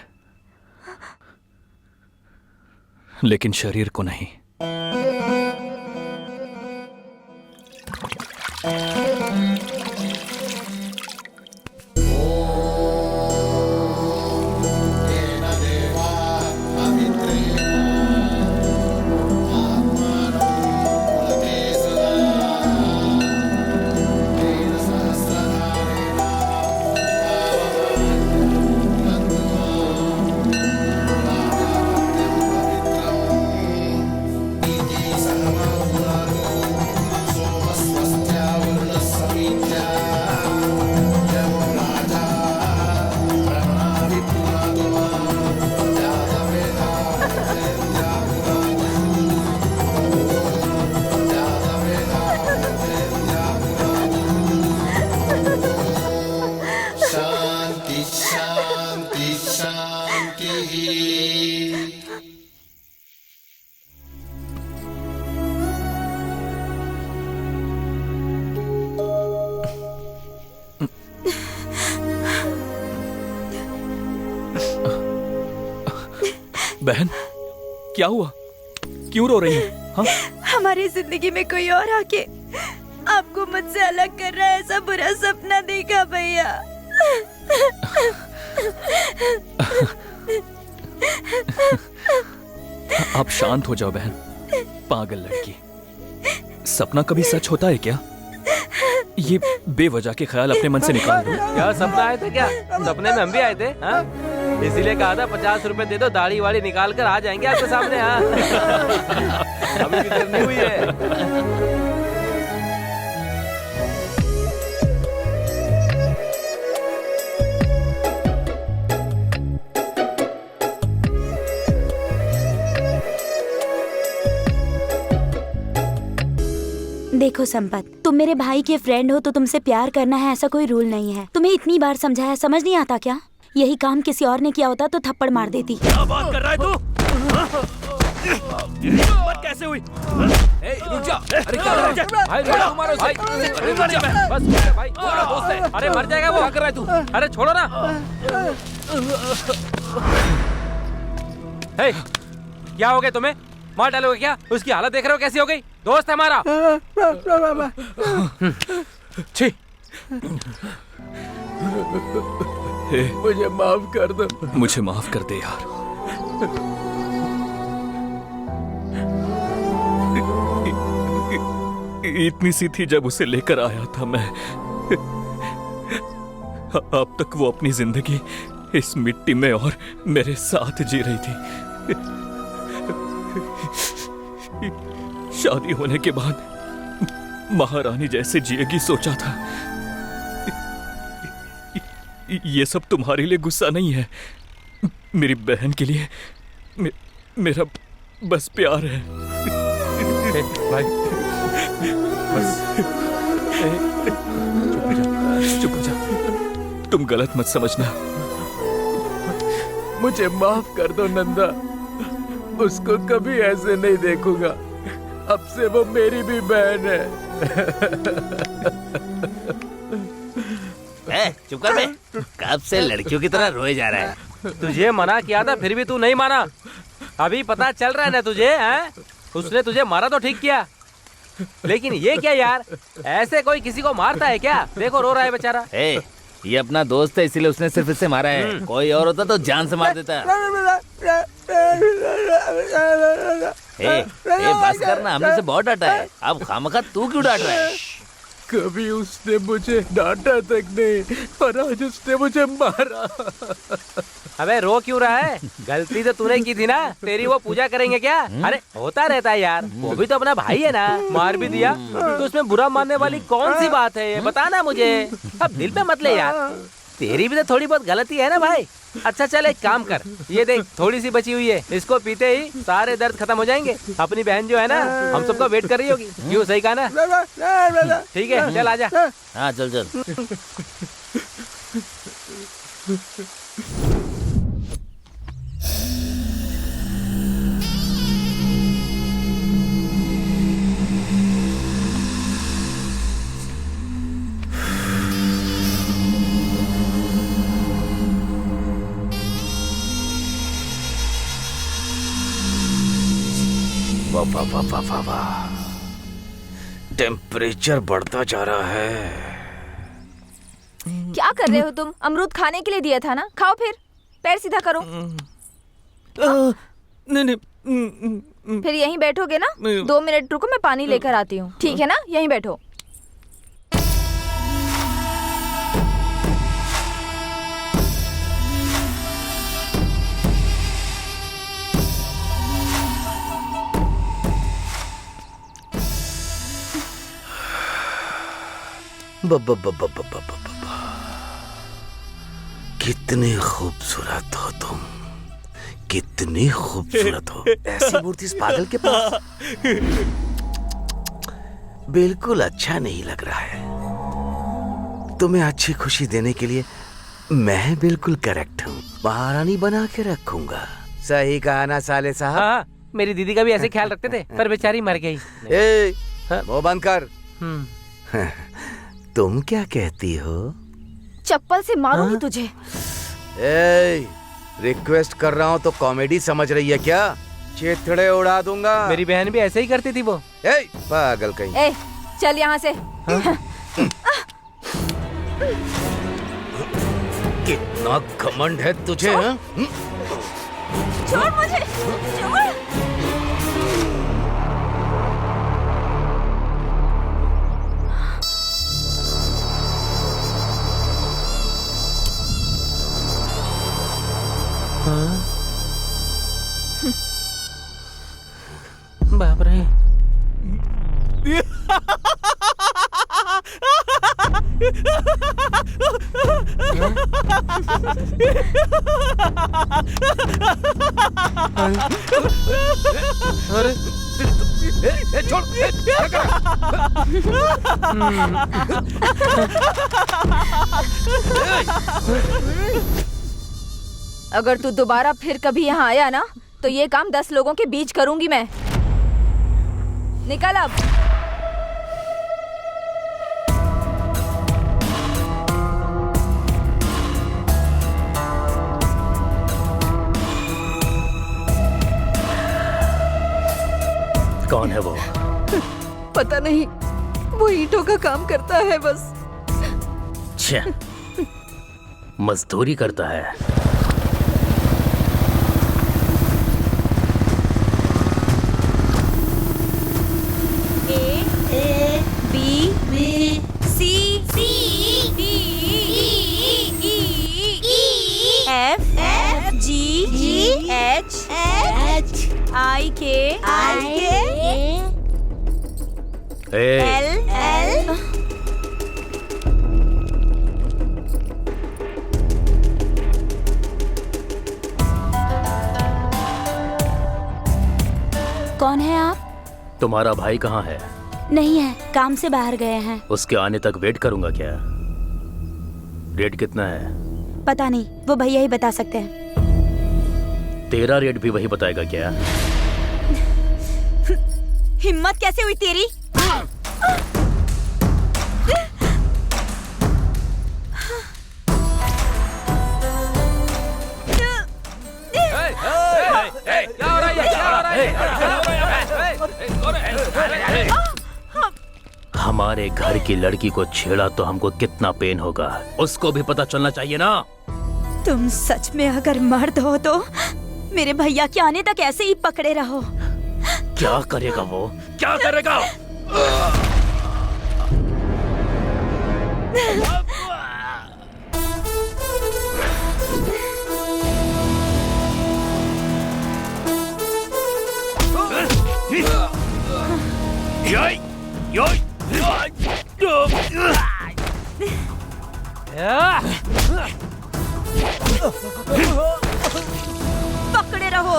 लेकिन शरीर को नहीं। बहन, क्या हुआ? क्यों रो रही है? हाँ? हमारी जिंदगी में कोई और आके आपको मुझसे अलग कर रहा है, ऐसा बुरा सपना देखा भैया। आप शांत हो जाओ बहन। पागल लड़की, सपना कभी सच होता है क्या? ये बेवजह के ख्याल अपने मन से निकाल दो। क्या सपना आए थे क्या? सपने में हम भी आए थे। हाँ, इसीलिए कहा था 50 रुपए दे दो, दाढ़ी वाड़ी निकाल कर आ जाएंगे आपके सामने। हाँ, अभी भी देर नहीं हुई है। देखो संपत, तुम मेरे भाई के फ्रेंड हो तो तुमसे प्यार करना है ऐसा कोई रूल नहीं है। तुम्हें इतनी बार समझाया, समझ नहीं आता क्या? यही काम किसी और ने किया होता तो थप्पड़ मार देती। क्या बात कर रहा है तू? हिम्मत कैसे हुई? रुक जा। अरे क्या कर रहा है? भाई तुम्हारा भाई, बस भाई, तुम्हारा दोस्त है। अरे मर जाएगा वो। क्या कर रहा है तू? अरे छोड़ो ना। हे, क्या हो गया तुम्हें? मार डालोगे क्या? उसकी हालत देख रहे हो कैसी हो गई? दोस्त है हमारा। छी, मुझे माफ कर दो। मुझे माफ कर दे यार। इतनी सी थी जब उसे लेकर आया था मैं। अब तक वो अपनी जिंदगी इस मिट्टी में और मेरे साथ जी रही थी। शादी होने के बाद महारानी जैसे जिएगी सोचा था। ये सब तुम्हारे लिए गुस्सा नहीं है, मेरी बहन के लिए मेरा बस प्यार है। भाई बस चुप हो जा। तुम गलत मत समझना। मुझे माफ कर दो नंदा, उसको कभी ऐसे नहीं देखूंगा। अब से वो मेरी भी बहन है। चुप कर बे। कब से लड़कियों की तरह रोए जा रहा है। तुझे मना किया था फिर भी तू नहीं माना। अभी पता चल रहा है ना तुझे, हैं? उसने तुझे मारा तो ठीक किया, लेकिन ये क्या यार, ऐसे कोई किसी को मारता है क्या? देखो रो रहा है बेचारा। ये अपना दोस्त है इसीलिए उसने सिर्फ इसे मारा है। कोई और होता तो जान से मार देता। बस करना, हमने से बहुत डांटा है। अब खामखा तू क्यों डांट रहा है? कभी उसने मुझे डांटा तक नहीं, पर आज उसने मुझे मारा। अबे रो क्यों रहा है? गलती तो तूने की थी ना। तेरी वो पूजा करेंगे क्या? अरे होता रहता है यार, वो भी तो अपना भाई है ना। मार भी दिया तो उसमें बुरा मानने वाली कौन सी बात है? बता ना मुझे। अब दिल पे मत ले यार, तेरी भी तो थोड़ी बहुत गलती है ना भाई। अच्छा चल एक काम कर, ये देख थोड़ी सी बची हुई है, इसको पीते ही सारे दर्द खत्म हो जाएंगे। अपनी बहन जो है ना, हम सबका वेट कर रही होगी। क्यों, सही कहा ना? ठीक है चल आजा। हाँ चल चल। वाह, टेम्परेचर बढ़ता जा रहा है। क्या कर रहे हो तुम? अमरूद खाने के लिए दिया था ना, खाओ फिर। पैर सीधा करो। नहीं। फिर यहीं बैठोगे ना? 2 मिनट रुको, मैं पानी लेकर आती हूँ। ठीक है ना, यहीं बैठो। कितने खूबसूरत हो तुम, कितनी खूबसूरत हो। ऐसी मूर्ति इस पागल के पास बिल्कुल अच्छा नहीं लग रहा है। तुम्हें अच्छी खुशी देने के लिए मैं बिल्कुल करेक्ट हूँ। महारानी बना के रखूंगा। सही कहा ना साले साहब? हाँ, मेरी दीदी का भी ऐसे ख्याल रखते थे, पर बेचारी मर गई। वो बंद कर। तुम क्या कहती हो? चप्पल से मारूंगी तुझे। रिक्वेस्ट कर रहा हूँ तो कॉमेडी समझ रही है क्या? चेथड़े उड़ा दूंगा। मेरी बहन भी ऐसे ही करती थी वो। पागल कहीं। चल यहाँ से। कितना घमंड है तुझे? छोड़ मुझे, छोड़। बाप रे। अरे छोड़, क्या कर अगर तू दोबारा फिर कभी यहाँ आया ना, तो ये काम 10 लोगों के बीच करूंगी मैं। निकल अब। कौन है वो? पता नहीं, वो ईंटों का काम करता है बस। छे, मजदूरी करता है। I-K L कौन है आप? तुम्हारा भाई कहाँ है? नहीं है, काम से बाहर गए हैं। उसके आने तक वेट करूंगा क्या? रेट कितना है? पता नहीं, वो भैया ही बता सकते हैं। तेरा रेट भी वही बताएगा क्या? हिम्मत कैसे हुई तेरी? हमारे घर की लड़की को छेड़ा तो हमको कितना पेन होगा, उसको भी पता चलना चाहिए ना। तुम सच में अगर मर्द हो तो मेरे भैया के आने तक ऐसे ही पकड़े रहो। क्या करेगा वो, क्या करेगा? पकड़े रहो।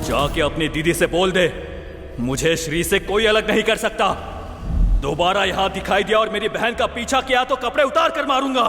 जाके अपनी दीदी से बोल दे, मुझे श्री से कोई अलग नहीं कर सकता। दोबारा यहां दिखाई दिया और मेरी बहन का पीछा किया तो कपड़े उतार कर मारूंगा।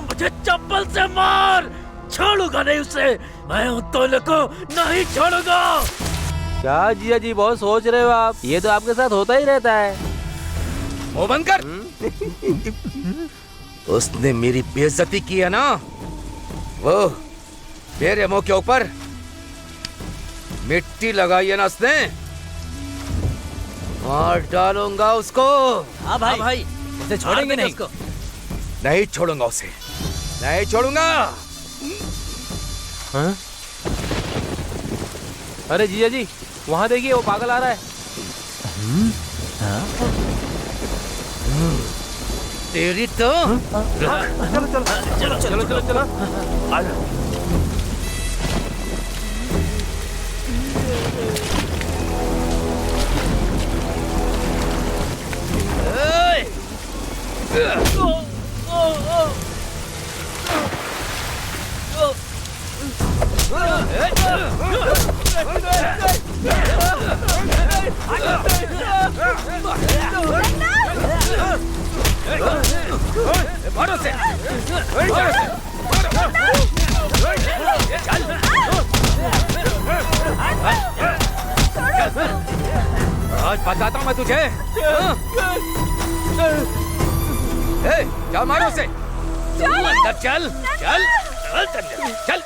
मुझे चप्पल से मार, छोड़ूंगा नहीं उसे, मैं उन दोनों को नहीं छोड़ूंगा। क्या जिया जी बहुत सोच रहे हो आप? ये तो आपके साथ होता ही रहता है। वो बंद कर। उसने मेरी बेइज्जती की है ना, वो मेरे मुंह के ऊपर मिट्टी लगाई है ना उसने, मार डालूंगा उसको। हाँ भाई, उसे छोड़ेंगे नहीं। नहीं छोड़ूंगा उसे, नहीं छोड़ूंगा। हाँ? अरे जिया जी वहां देखिए, वो पागल आ रहा है। तेरी तो चलो चलो चलो चलो। मारो से, आज बताता हूँ मैं तुझे। चल मारो से, अंदर चल चल चल चल।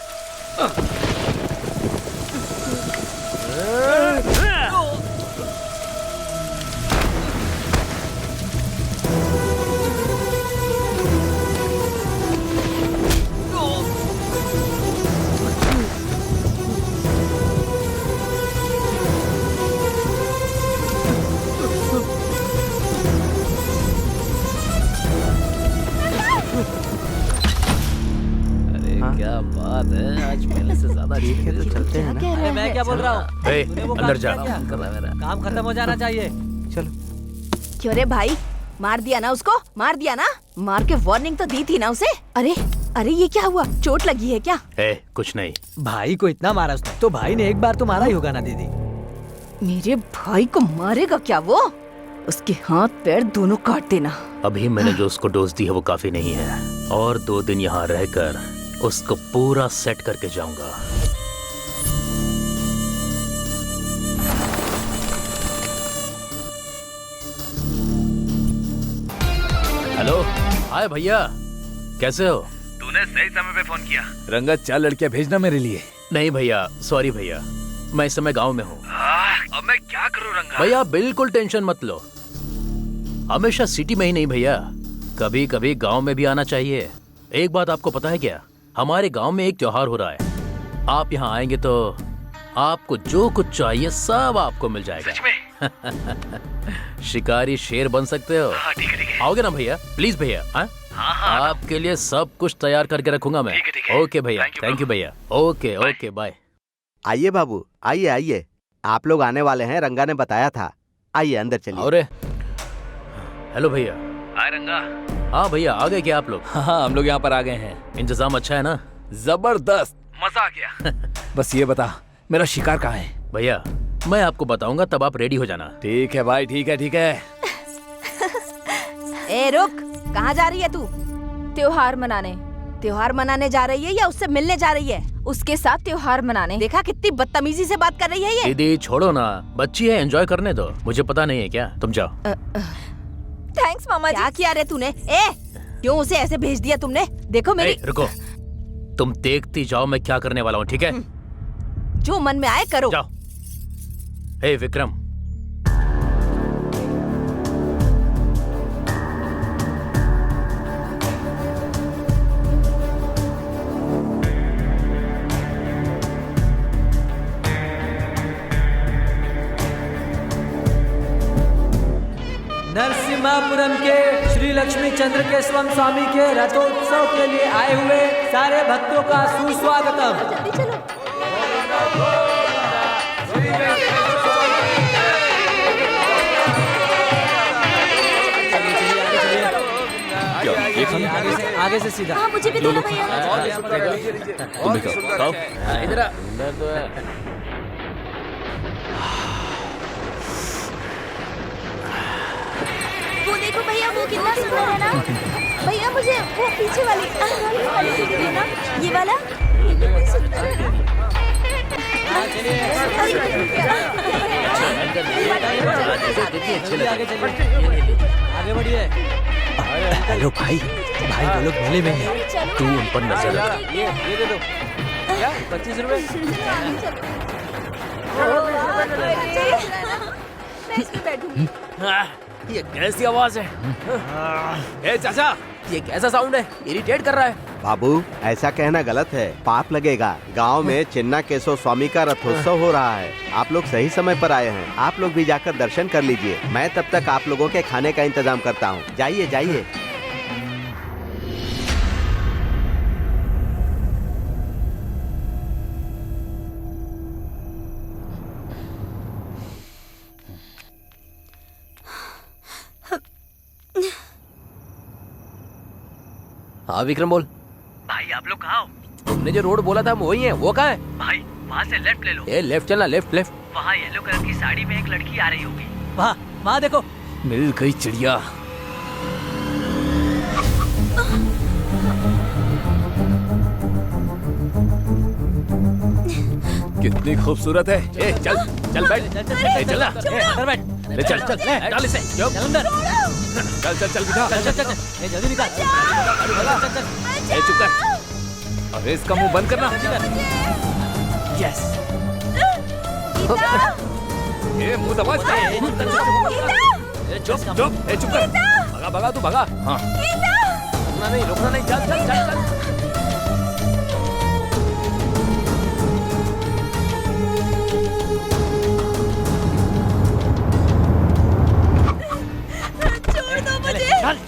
क्या बात है, आज पहले से ज्यादा ठीक है तो चलते हैं ना। अरे मैं क्या बोल रहा हूँ, अंदर जा। काम खत्म हो जाना चाहिए। चलो। क्यों रे भाई, मार दिया ना उसको, मार दिया ना, मार के वार्निंग तो दी थी ना उसे। अरे अरे ये क्या हुआ, चोट लगी है क्या? कुछ नहीं। भाई को इतना मारा उसने, तो भाई ने एक बार तो मारा ही होगा ना दीदी। मेरे भाई को मारेगा क्या वो? उसके हाथ पैर दोनों काट देना। अभी मैंने जो उसको डोज दी है वो काफी नहीं है, और 2 दिन यहाँ रहकर उसको पूरा सेट करके जाऊंगा। हेलो, हाय भैया, कैसे हो? तूने सही समय पे फोन किया। रंगत 4 लड़कियां भेजना मेरे लिए। नहीं भैया, सॉरी भैया, मैं इस समय गांव में हूँ। अब मैं क्या करूँ रंगा? भैया बिल्कुल टेंशन मत लो, हमेशा सिटी में ही नहीं भैया, कभी कभी गांव में भी आना चाहिए। एक बात आपको पता है क्या, हमारे गांव में एक त्योहार हो रहा है, आप यहाँ आएंगे तो आपको जो कुछ चाहिए सब आपको मिल जाएगा। सच में? शिकारी शेर बन सकते हो। ठीक है। आओगे ना भैया, प्लीज भैया। हाँ, आपके लिए सब कुछ तैयार करके रखूंगा मैं। ओके भैया, थैंक यू भैया। Okay okay bye. आइए बाबू, आइए आइए, आप लोग आने वाले हैं, रंगा ने बताया था। आइए अंदर चलिए। और हेलो भैया। हाय रंगा। हाँ भैया, आ गए क्या आप लोग? हाँ, हम लोग यहाँ पर आ गए हैं। इंतजाम अच्छा है ना? जबरदस्त, मजा आ गया। बस ये बता, मेरा शिकार कहाँ है? भैया मैं आपको बताऊंगा, तब आप रेडी हो जाना। ठीक है भाई, ठीक है ठीक है। ए रुक, कहाँ जा रही है तू? त्योहार मनाने। त्योहार मनाने जा रही है या उससे मिलने जा रही है? उसके साथ त्योहार मनाने। देखा कितनी बदतमीजी से बात कर रही है ये। दीदी छोड़ो ना, बच्ची है, एंजॉय करने दो। मुझे पता नहीं है क्या, तुम जाओ। थैंक्स मामा जी। क्या किया रे तूने? क्यों उसे ऐसे भेज दिया तुमने? देखो मेरी। रुको, तुम देखती जाओ मैं क्या करने वाला हूँ, ठीक है? जो मन में आए करो। जाओ। हे विक्रम, नरसिम्हापुरम के श्री लक्ष्मी चंद्र केशवम स्वामी के रथोत्सव के लिए आए हुए सारे भक्तों का सुस्वागतम। आगे से सीधा। हाँ, मुझे भी दो ना भैया। इधर अंदर तो है। वो देखो भैया, वो कितना सुंदर है ना। भैया मुझे वो पीछे वाली सीढ़ी है ना, ये वाला कितनी सुंदर है ना। आगे बढ़िए। हेलो भाई, भाई वो लोग मेले में हैं, तू उन पर नजर रख। ये दे दो। क्या 25 रुपए? मैं इसमें बैठूंगी। ये कैसी आवाज है? ए चाचा, ये कैसा साउंड है? इरिटेट कर रहा है। बाबू, ऐसा कहना गलत है, पाप लगेगा। गांव में चिन्ना केशव स्वामी का रथोत्सव हो रहा है। आप लोग सही समय पर आए हैं। आप लोग भी जाकर दर्शन कर लीजिए। मैं तब तक आप लोगों के खाने का इंतजाम करता हूँ। जाइए जाइए। हाँ विक्रम बोल। भाई आप लोग कहाँ हो? तुमने जो रोड बोला था हम वही है। वो कहाँ है? भाई वहाँ से लेफ्ट ले लो। ए लेफ्ट चलना, लेफ्ट लेफ्ट। वहाँ येलो कलर की साड़ी में एक लड़की आ रही होगी। वहाँ देखो। मिल गई चिड़िया। कितनी खूबसूरत है। ए चल चल बैठ। ए चल ना, अंदर बैठ। ले चल चल, डाल इसे। चल अंदर। चल चल चल बिठा। चल चल चल, ए जल्दी निकाल। ए चुप कर। अरे इसका मुंह बंद करना। यस। ये मुंह दबा इसका। चुप चुप, ए चुप कर। भगा भगा तू भगा। हाँ, रुकना नहीं, रुकना नहीं। चल चल चल चल।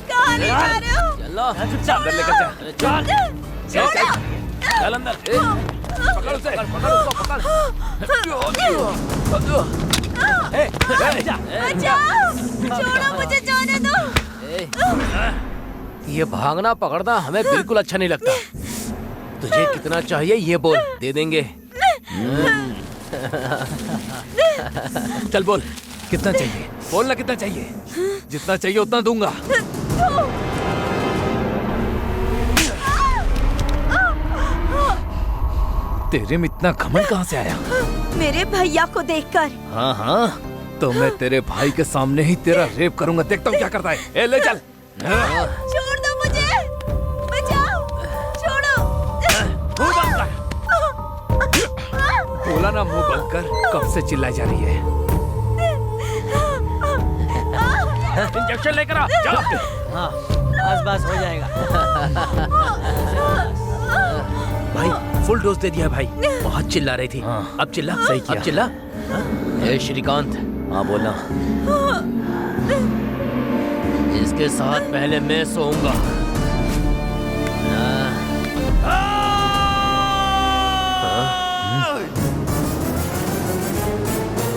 कहाँ ले जा रहे हो? चलो चुपचाप अंदर लेकर जा। चल चल चल चल अंदर। पकड़ उसे, पकड़ उसको, पकड़। छोड़ो मुझे, जाने दो। ये भागना पकड़ना हमें बिल्कुल अच्छा नहीं लगता। तुझे कितना चाहिए ये बोल, दे देंगे। चल बोल, कितना चाहिए? बोलना कितना चाहिए? जितना चाहिए उतना दूंगा। तेरे में इतना घमंड कहाँ से आया? मेरे भैया को देखकर। हाँ हाँ, तो मैं तेरे भाई के सामने ही तेरा रेप करूंगा। देखता हूँ क्या करता है। ए ले चल। छोड़ दो मुझे, बचाओ, छोड़ो। मुंह बंद कर। बोला ना मुंह बंद कर। कब से चिल्लाई जा रही है? इंजेक्शन लेकर आ। जा। हाँ बस बस हो जाएगा। भाई फुल डोज दे दिया भाई। बहुत चिल्ला रही थी। अब चिल्ला। सही किया। अब चिल्ला। ए श्रीकांत। हाँ बोलना। इसके साथ पहले मैं सोऊंगा। हाँ। 1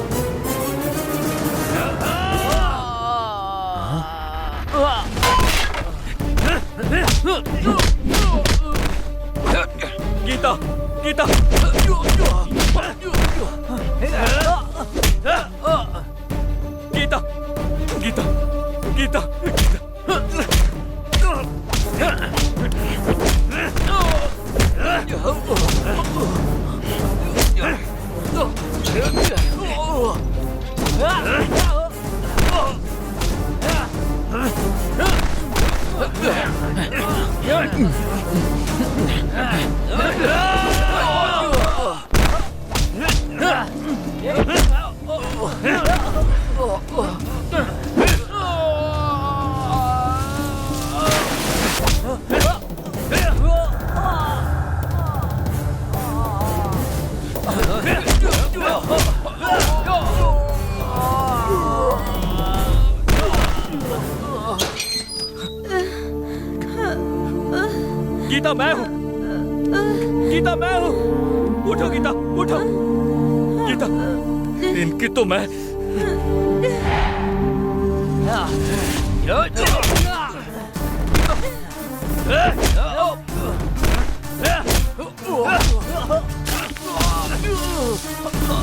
गीता मैं हूँ, गीता मैं हूँ। उठो गीता, उठो गीता। इनकी तो मैं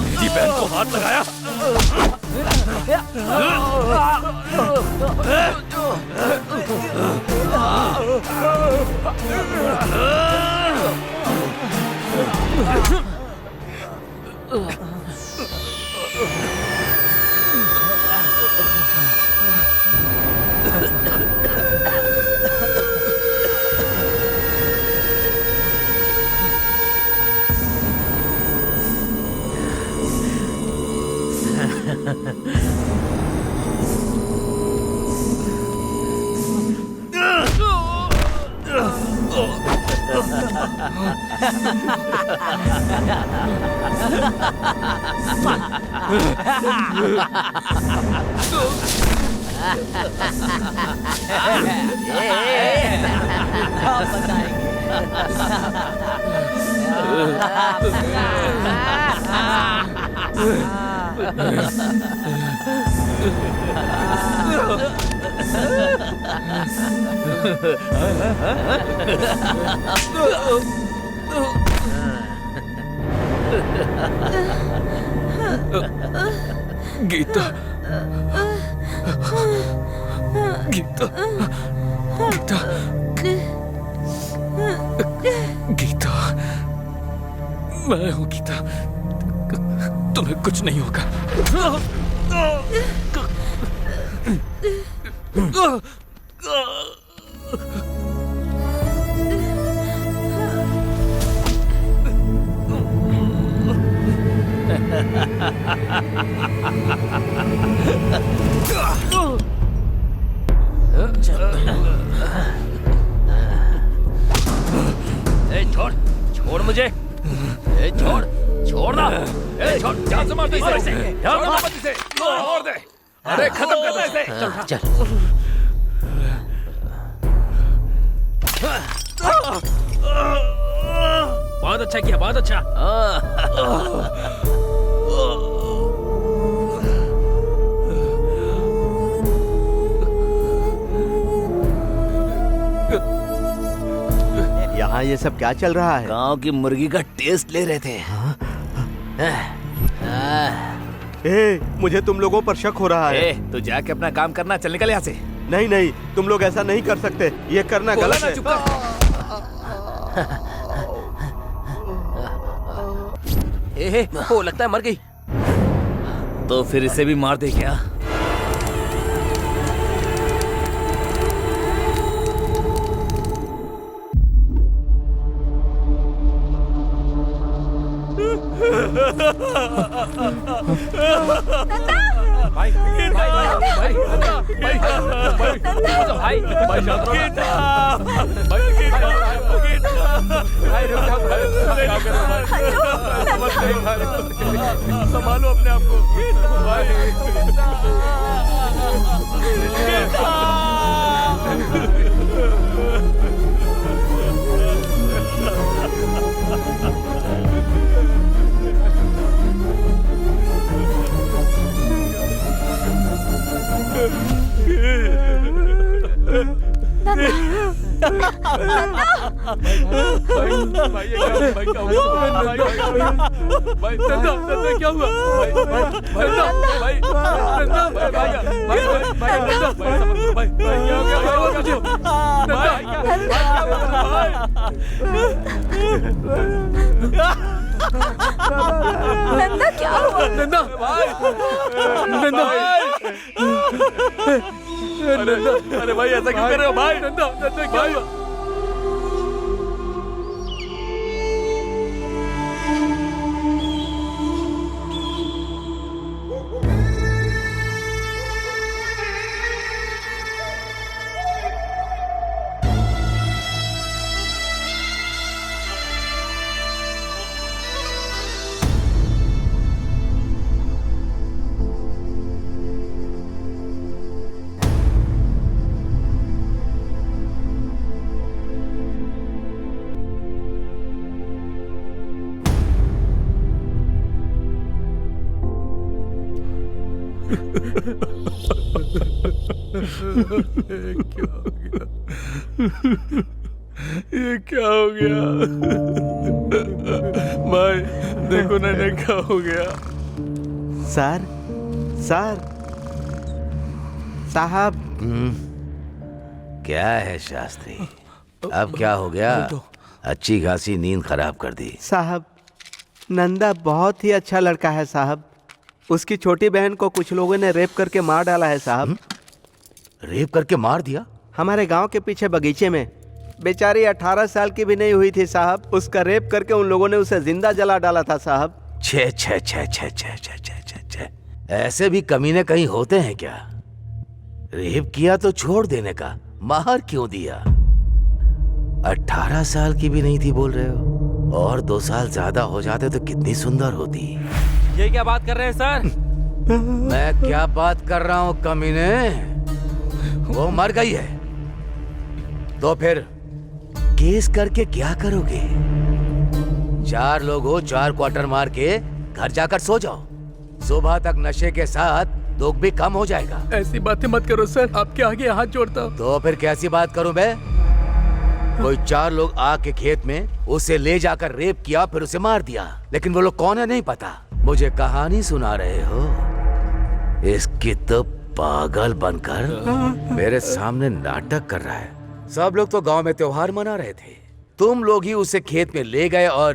मेरी बहन को हाथ लगाया। गीता, गीता, गीता, गीता, मैं हूँ गीता। तुम्हें कुछ नहीं होगा। ए, छोड़, छोड़ मुझे। ए, छोड़, छोड़ना। ए, छोड़, जान से मार दे इसे। जान से मार इसे। और दे। अरे खत्म कर दे इसे। चल, चल। बहुत अच्छा किया, बहुत अच्छा। यहाँ ये सब क्या चल रहा है? गांव की मुर्गी का टेस्ट ले रहे थे। ए, मुझे तुम लोगों पर शक हो रहा है। तो जाके अपना काम करना, चल निकल यहाँ से। नहीं नहीं, तुम लोग ऐसा नहीं कर सकते, ये करना गलत है। ओ, लगता है मर गई। तो फिर इसे भी मार दे क्या? भाई, भाई, भाई, भाई, संभालो अपने आप को। क्या हुआ? नंदा क्या हुआ? नंदा भाई, नंदा नंदा, अरे भाई ऐसा क्यों कर रहे हो भाई? नंदा नंदा क्या हुआ? ये क्या हो गया भाई? देखो ना ये क्या हो गया? सर सर साहब। क्या है शास्त्री, अब क्या हो गया? अच्छी खासी नींद खराब कर दी। साहब नंदा बहुत ही अच्छा लड़का है साहब। उसकी छोटी बहन को कुछ लोगों ने रेप करके मार डाला है साहब। रेप करके मार दिया? हमारे गांव के पीछे बगीचे में। बेचारी 18 साल की भी नहीं हुई थी साहब। उसका रेप करके उन लोगों ने उसे जिंदा जला डाला था साहब। छे छे छे छे छे छे छे छे छे, ऐसे भी कमीने कहीं होते हैं क्या? रेप किया तो छोड़ देने का, मार क्यों दिया? 18 साल की भी नहीं थी बोल रहे हो? और 2 साल ज्यादा हो जाते तो कितनी सुंदर होती। ये क्या बात कर रहे हैं सर? मैं क्या बात कर रहा हूँ कमीने? वो मर गई है तो फिर केस करके क्या करोगे? 4 लोग हो, 4 क्वार्टर मार के घर जाकर सो जाओ। सुबह तक नशे के साथ दुख भी कम हो जाएगा। ऐसी बातें मत करो सर, आपके आगे हाथ जोड़ता हूँ। तो फिर कैसी बात करूं मैं? कोई 4 लोग आके खेत में उसे ले जाकर रेप किया, फिर उसे मार दिया। लेकिन वो लोग कौन है नहीं पता। मुझे कहानी सुना रहे हो? इसकी तो पागल बनकर मेरे सामने नाटक कर रहा है। सब लोग तो गांव में त्योहार मना रहे थे, तुम लोग ही उसे खेत में ले गए और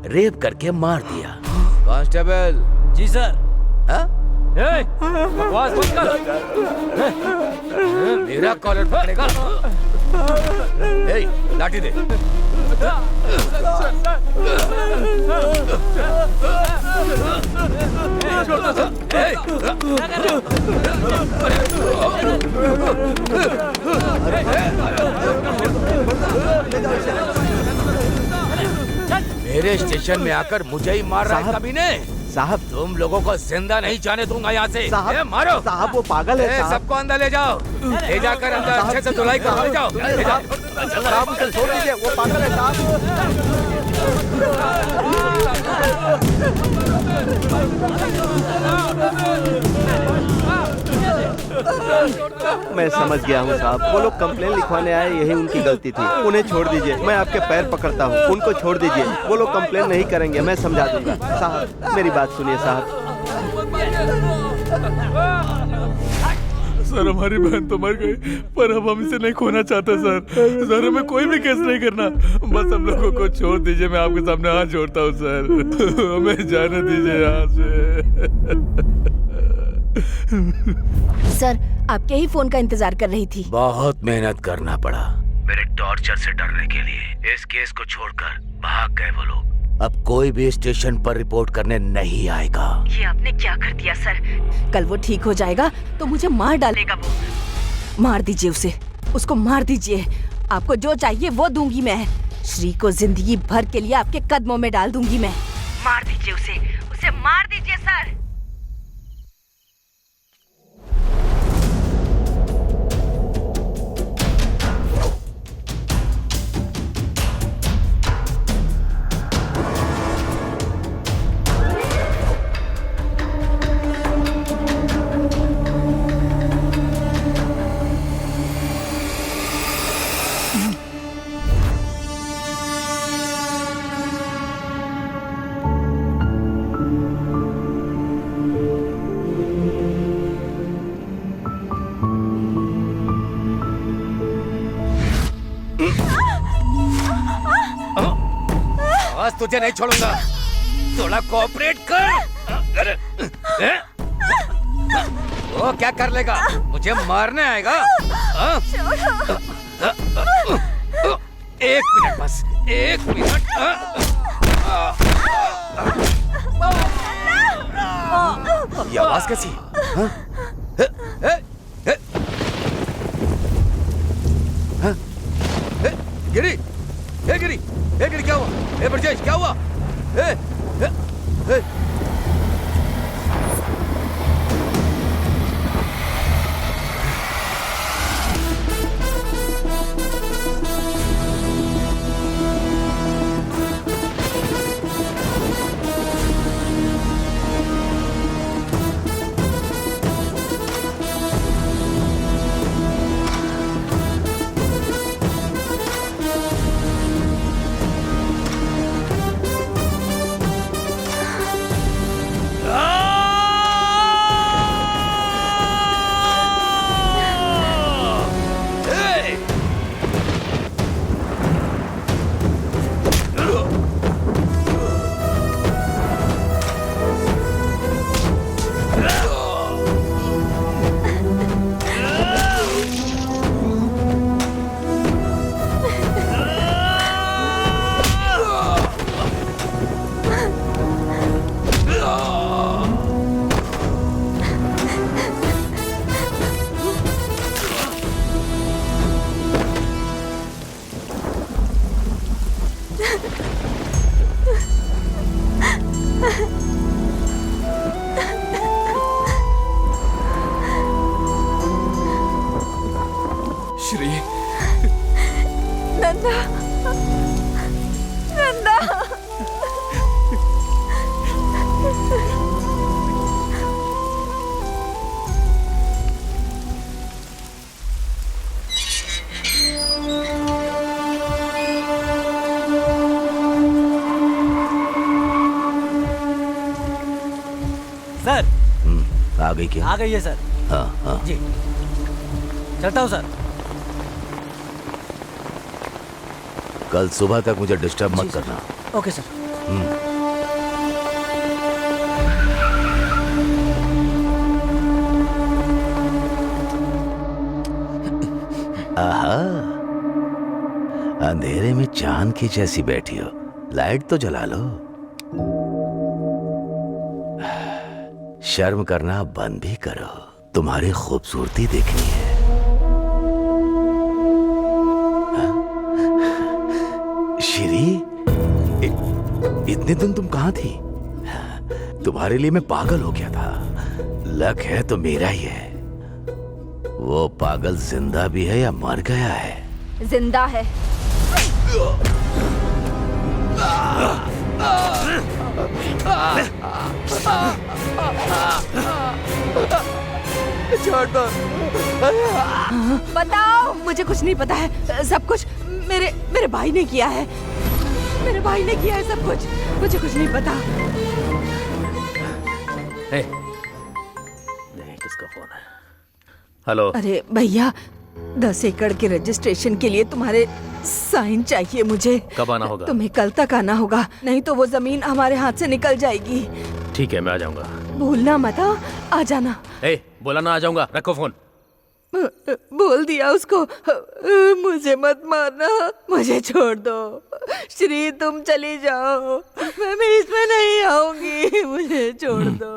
रेप करके मार दिया। कांस्टेबल। जी सर। हाँ? बकवास मत कर। मेरा कॉलर पकड़ेगा? लाठी दे। मेरे स्टेशन में आकर मुझे ही मार रहा है कमीने। साहब तुम लोगों को जिंदा नहीं जाने दूंगा यहाँ से। साहब मारो। साहब वो पागल है साहब। सबको अंदर ले जाओ, ले जाकर अंदर अच्छे से धुलाई करो। ले जाओ, ले जाओ। साहब उसे छोड़ दीजिए, वो पागल है साहब। मैं समझ गया हूँ साहब। वो लोग कंप्लेन लिखवाने आए, यही उनकी गलती थी। उन्हें छोड़ दीजिए, मैं आपके पैर पकड़ता हूँ। उनको छोड़ दीजिए, वो लोग कंप्लेन नहीं करेंगे, मैं समझा दूंगा। साहब मेरी बात सुनिए साहब। सर हमारी बहन तो मर गई, पर अब हम इसे नहीं खोना चाहते सर। सर हमें कोई भी केस नहीं करना, बस हम लोगों को छोड़ दीजिए। मैं आपके सामने हाथ जोड़ता हूँ सर, हमें जाने दीजिए यहाँ से। सर आपके ही फोन का इंतजार कर रही थी। बहुत मेहनत करना पड़ा मेरे टॉर्चर से डरने के लिए। इस केस को छोड़कर भाग गए वो लोग। अब कोई भी स्टेशन पर रिपोर्ट करने नहीं आएगा। ये आपने क्या कर दिया सर? कल वो ठीक हो जाएगा तो मुझे मार डालेगा वो। मार दीजिए उसे, उसको मार दीजिए। आपको जो चाहिए वो दूंगी मैं। श्री को जिंदगी भर के लिए आपके कदमों में डाल दूंगी मैं। मार दीजिए उसे, उसे मार दीजिए सर। आज तुझे नहीं छोड़ूंगा। थोड़ा कोऑपरेट कर। अरे वो क्या कर लेगा? मुझे मारने आएगा? एक मिनट बस, एक मिनट। ये आवाज कैसी? हाँ? गिरी, गिरी, गिरी क्या हुआ? ब्रजेश क्या हुआ? श्री, नंदा, नंदा। सर आ गई क्या? आ गई है सर। हाँ हाँ जी, चलता हूँ सर। कल सुबह तक मुझे डिस्टर्ब मत करना। Okay sir. आहा, अंधेरे में चांद की जैसी बैठी हो, लाइट तो जला लो। शर्म करना बंद भी करो, तुम्हारी खूबसूरती देखनी है। श्री, इतने दिन तुम कहाँ थी? तुम्हारे लिए मैं पागल हो गया था। लक है तो मेरा ही है। वो पागल जिंदा भी है या मर गया है? जिंदा है। छोड़ दो। बताओ। मुझे कुछ नहीं पता है। सब कुछ मेरे भाई ने किया है। मेरे भाई ने किया है सब कुछ। मुझे कुछ नहीं पता। नहीं, किसका फोन है? हेलो। अरे भैया, 10 एकड़ के रजिस्ट्रेशन के लिए तुम्हारे साइन चाहिए मुझे। कब आना होगा? तुम्हें कल तक आना होगा, नहीं तो वो जमीन हमारे हाथ से निकल जाएगी। ठीक है, मैं आ जाऊंगा। भूलना मत, आ जाना। बोला ना आ जाऊंगा, रखो फोन। बोल दिया उसको। मुझे मत मारना, मुझे छोड़ दो। श्री, तुम चली जाओ, मैं भी इसमें नहीं आऊंगी। मुझे छोड़ दो।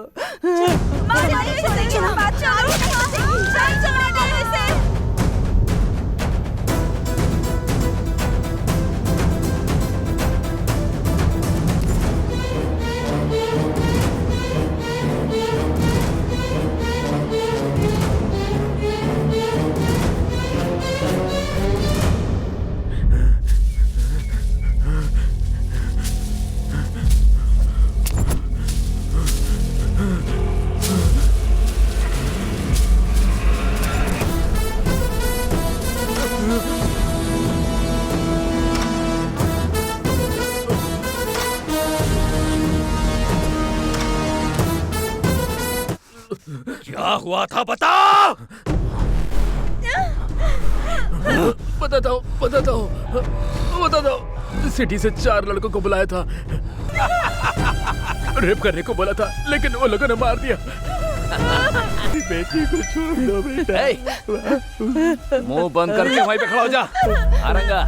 क्या हुआ था बता। बताता हूँ। सिटी से 4 लड़कों को बुलाया था। रेप करने को बोला था, लेकिन वो लोगों ने मार दिया। बेटी को छोड़ दो बेटा। मुंह बंद करके वहीं पे खड़ा हो जा। आरंगा,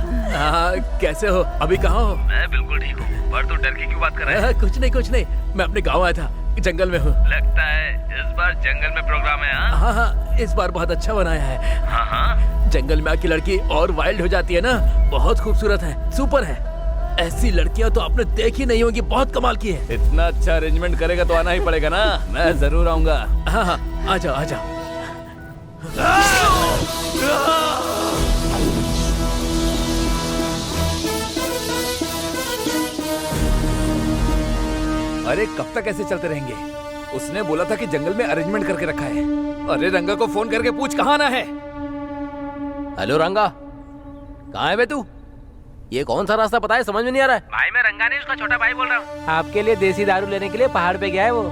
कैसे हो? अभी कहाँ हो? मैं बिल्कुल ठीक हूँ, पर तू डर के क्यों बात कर रहा है? कुछ नहीं, मैं अपने गाँव आया था, जंगल में हूँ। लगता है इस बार जंगल में प्रोग्राम है। हाँ, इस बार बहुत अच्छा बनाया है। हाँ, जंगल में आके लड़की और वाइल्ड हो जाती है ना, बहुत खूबसूरत है, सुपर है। ऐसी लड़कियां तो आपने देखी नहीं होंगी, बहुत कमाल की है। इतना अच्छा अरेंजमेंट करेगा तो आना ही पड़ेगा ना। मैं जरूर आऊंगा। हाँ, आ जाओ। अरे कब तक ऐसे चलते रहेंगे? उसने बोला था कि जंगल में अरेंजमेंट करके रखा है। अरे रंगा को फोन करके पूछ कहाँ आना है। हेलो रंगा, कहाँ है बे तू? ये कौन सा रास्ता पता है? समझ में नहीं आ रहा है। भाई मैं रंगा नहीं, उसका छोटा भाई बोल रहा हूँ। आपके लिए देसी दारू लेने के लिए पहाड़ पे गया है वो।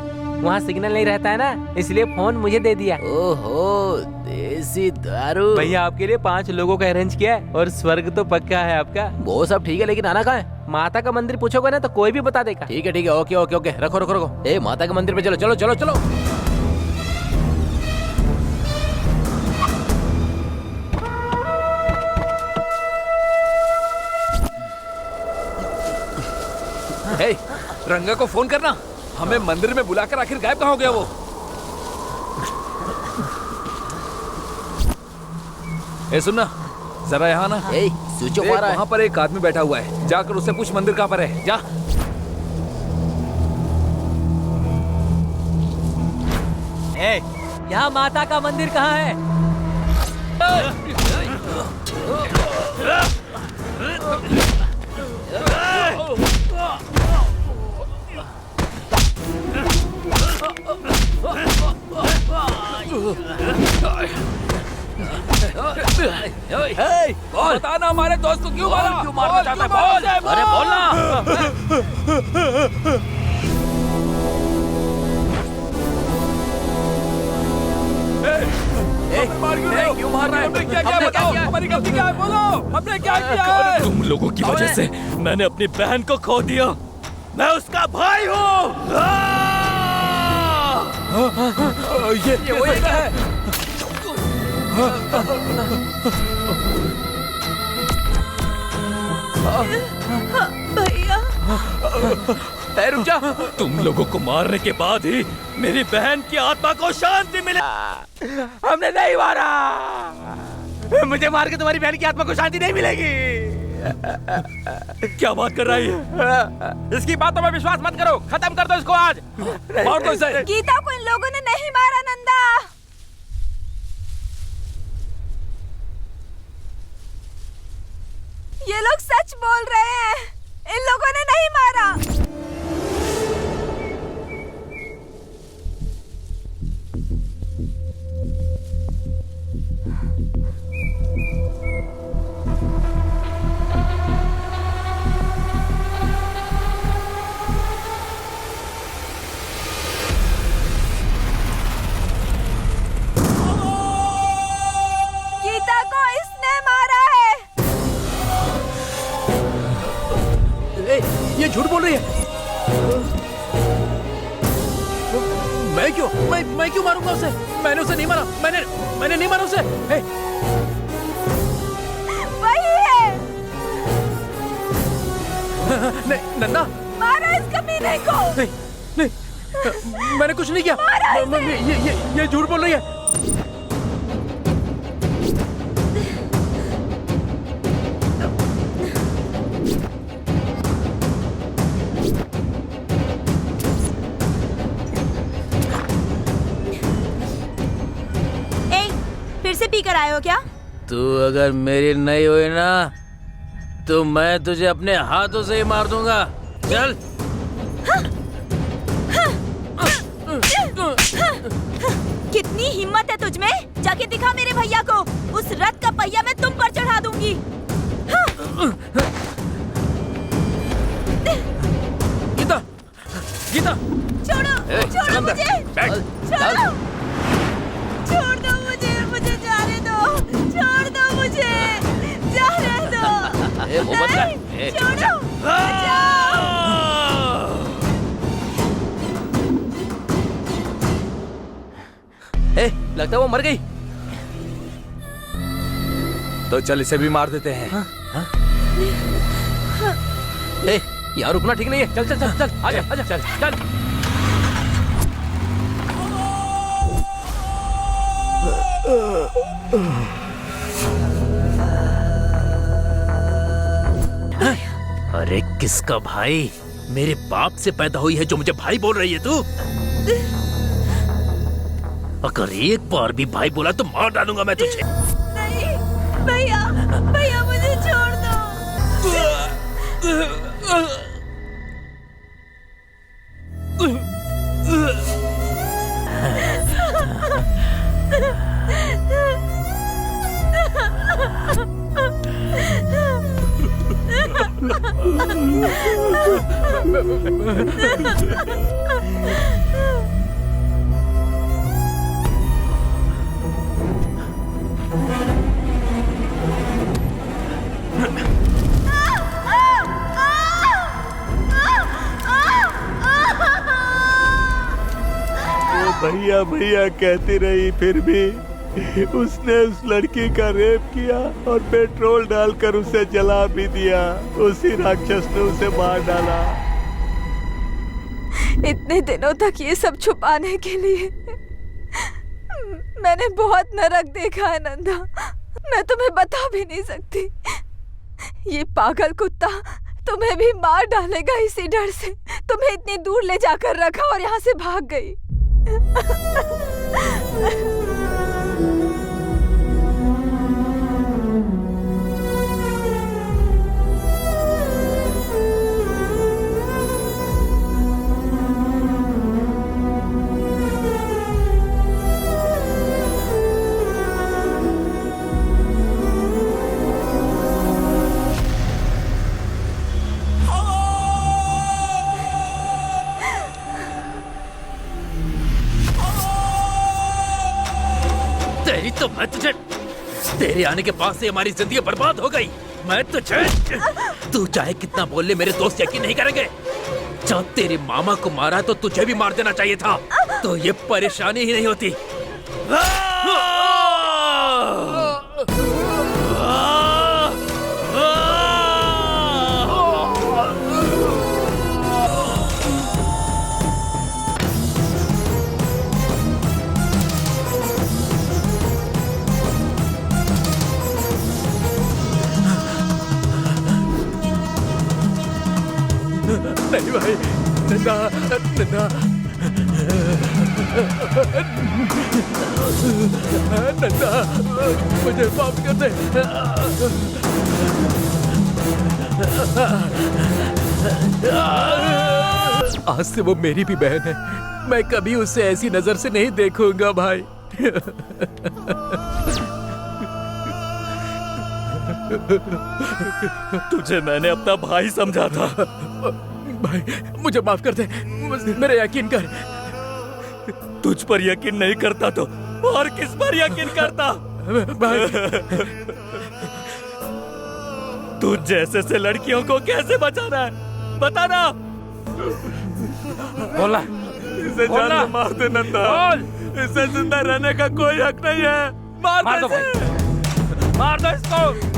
वहाँ सिग्नल नहीं रहता है ना, इसलिए फोन मुझे दे दिया। ओहो, देसी दारू। भैया आपके लिए 5 लोगों का अरेंज किया है और स्वर्ग तो पक्का है आपका। वो सब ठीक है, लेकिन आना कहाँ है? माता का मंदिर पूछोगे ना तो कोई भी बता देगा। ठीक है, ओके, रखो। ए, माता के मंदिर पे चलो। हे, रंगा को फोन करना। हमें मंदिर में बुलाकर आखिर गायब कहाँ हो गया वो? ए सुनना, जरा यहाँ ना। स्विच ऑफ आ रहा है। वहाँ पर एक आदमी बैठा हुआ है, जाकर उससे पूछ मंदिर कहाँ पर है। जा। यहाँ माता का मंदिर कहाँ है? बताना हमारे दोस्त को क्यों मारा? क्यों मारना चाहता है? बोल। अरे बोलना। क्यों मार रहा है? क्या बताओ? हमारी गलती क्या है? बोलो, हमने क्या किया है? तुम लोगों की वजह से मैंने अपनी बहन को खो दिया। मैं उसका भाई हूँ। ये वो है। भैया, रुक जा। तुम लोगों को मारने के बाद ही मेरी बहन की आत्मा को शांति मिले। हमने नहीं मारा। मुझे मार के तुम्हारी बहन की आत्मा को शांति नहीं मिलेगी। क्या बात कर रही है? इसकी बातों में विश्वास मत करो, खत्म कर दो इसको आज। मार दो इसे। गीता को इन लोगों ने नहीं मारा नंदा। ये लोग सच बोल रहे हैं, इन लोगों ने नहीं मारा। गीता को इसने मारा है। ये झूठ बोल रही है। मैं क्यों मारूंगा उसे? मैंने उसे नहीं मारा। मैंने नहीं मारा उसे। वही है। नहीं नन्ना, मारा इस कमीने को। नहीं, मैंने कुछ नहीं किया। ये झूठ बोल रही है। फिर से पी कर आए हो क्या? तू अगर मेरी नहीं हुई ना तो मैं तुझे अपने हाथों से ही मार दूंगा। चल। कितनी हिम्मत है तुझमें? जाके दिखा मेरे भैया को। उस रथ का पहिया मैं तुम पर चढ़ा दूंगी। गीता, गीता, छोड़ो मुझे। छोड़ दो मुझे जाने दो। छोड़ दो मुझे, जाने दो। नहीं, छोड़ो। ए, लगता है वो मर गई। तो चल इसे भी मार देते हैं। ए, यहाँ रुकना ठीक नहीं है। चल चल चल चल, आजा आजा, चल चल। अरे किसका भाई? मेरे बाप से पैदा हुई है जो मुझे भाई बोल रही है तू? अगर एक बार भी भाई बोला तो मार डालूंगा मैं तुझे। नहीं भैया, भैया मुझे छोड़ भैया भैया कहती रही, फिर भी उसने उस लड़की का रेप किया और पेट्रोल डालकर उसे जला भी दिया। उसी राक्षस ने उसे मार डाला। इतने दिनों तक ये सब छुपाने के लिए मैंने बहुत नरक देखा है नंदा। मैं तुम्हें बता भी नहीं सकती। ये पागल कुत्ता तुम्हें भी मार डालेगा, इसी डर से तुम्हें इतनी दूर ले जाकर रखा और यहाँ से भाग गई। तेरी तो मैं तुझे, तेरे आने के बाद से हमारी जिंदगी बर्बाद हो गई। मैं तुझे, तू चाहे कितना बोल ले, मेरे दोस्त यकीन नहीं करेंगे। जब तेरे मामा को मारा तो तुझे भी मार देना चाहिए था, तो ये परेशानी ही नहीं होती। नहीं भाई, नन्ना नन्ना नन्ना, मुझे माफ कर दे। आज से वो मेरी भी बहन है। मैं कभी उसे ऐसी नजर से नहीं देखूंगा भाई। तुझे मैंने अपना भाई समझा था। भाई मुझे माफ कर दे, मेरा यकीन कर। तुझ पर यकीन नहीं करता तो और किस पर यकीन करता? भाई तू जैसे से लड़कियों को कैसे बचाना है, बताना। बोला, इसे जान से मार दे नंदा। इसे जिंदा रहने का कोई हक नहीं है। मार दे, मार दो इसको।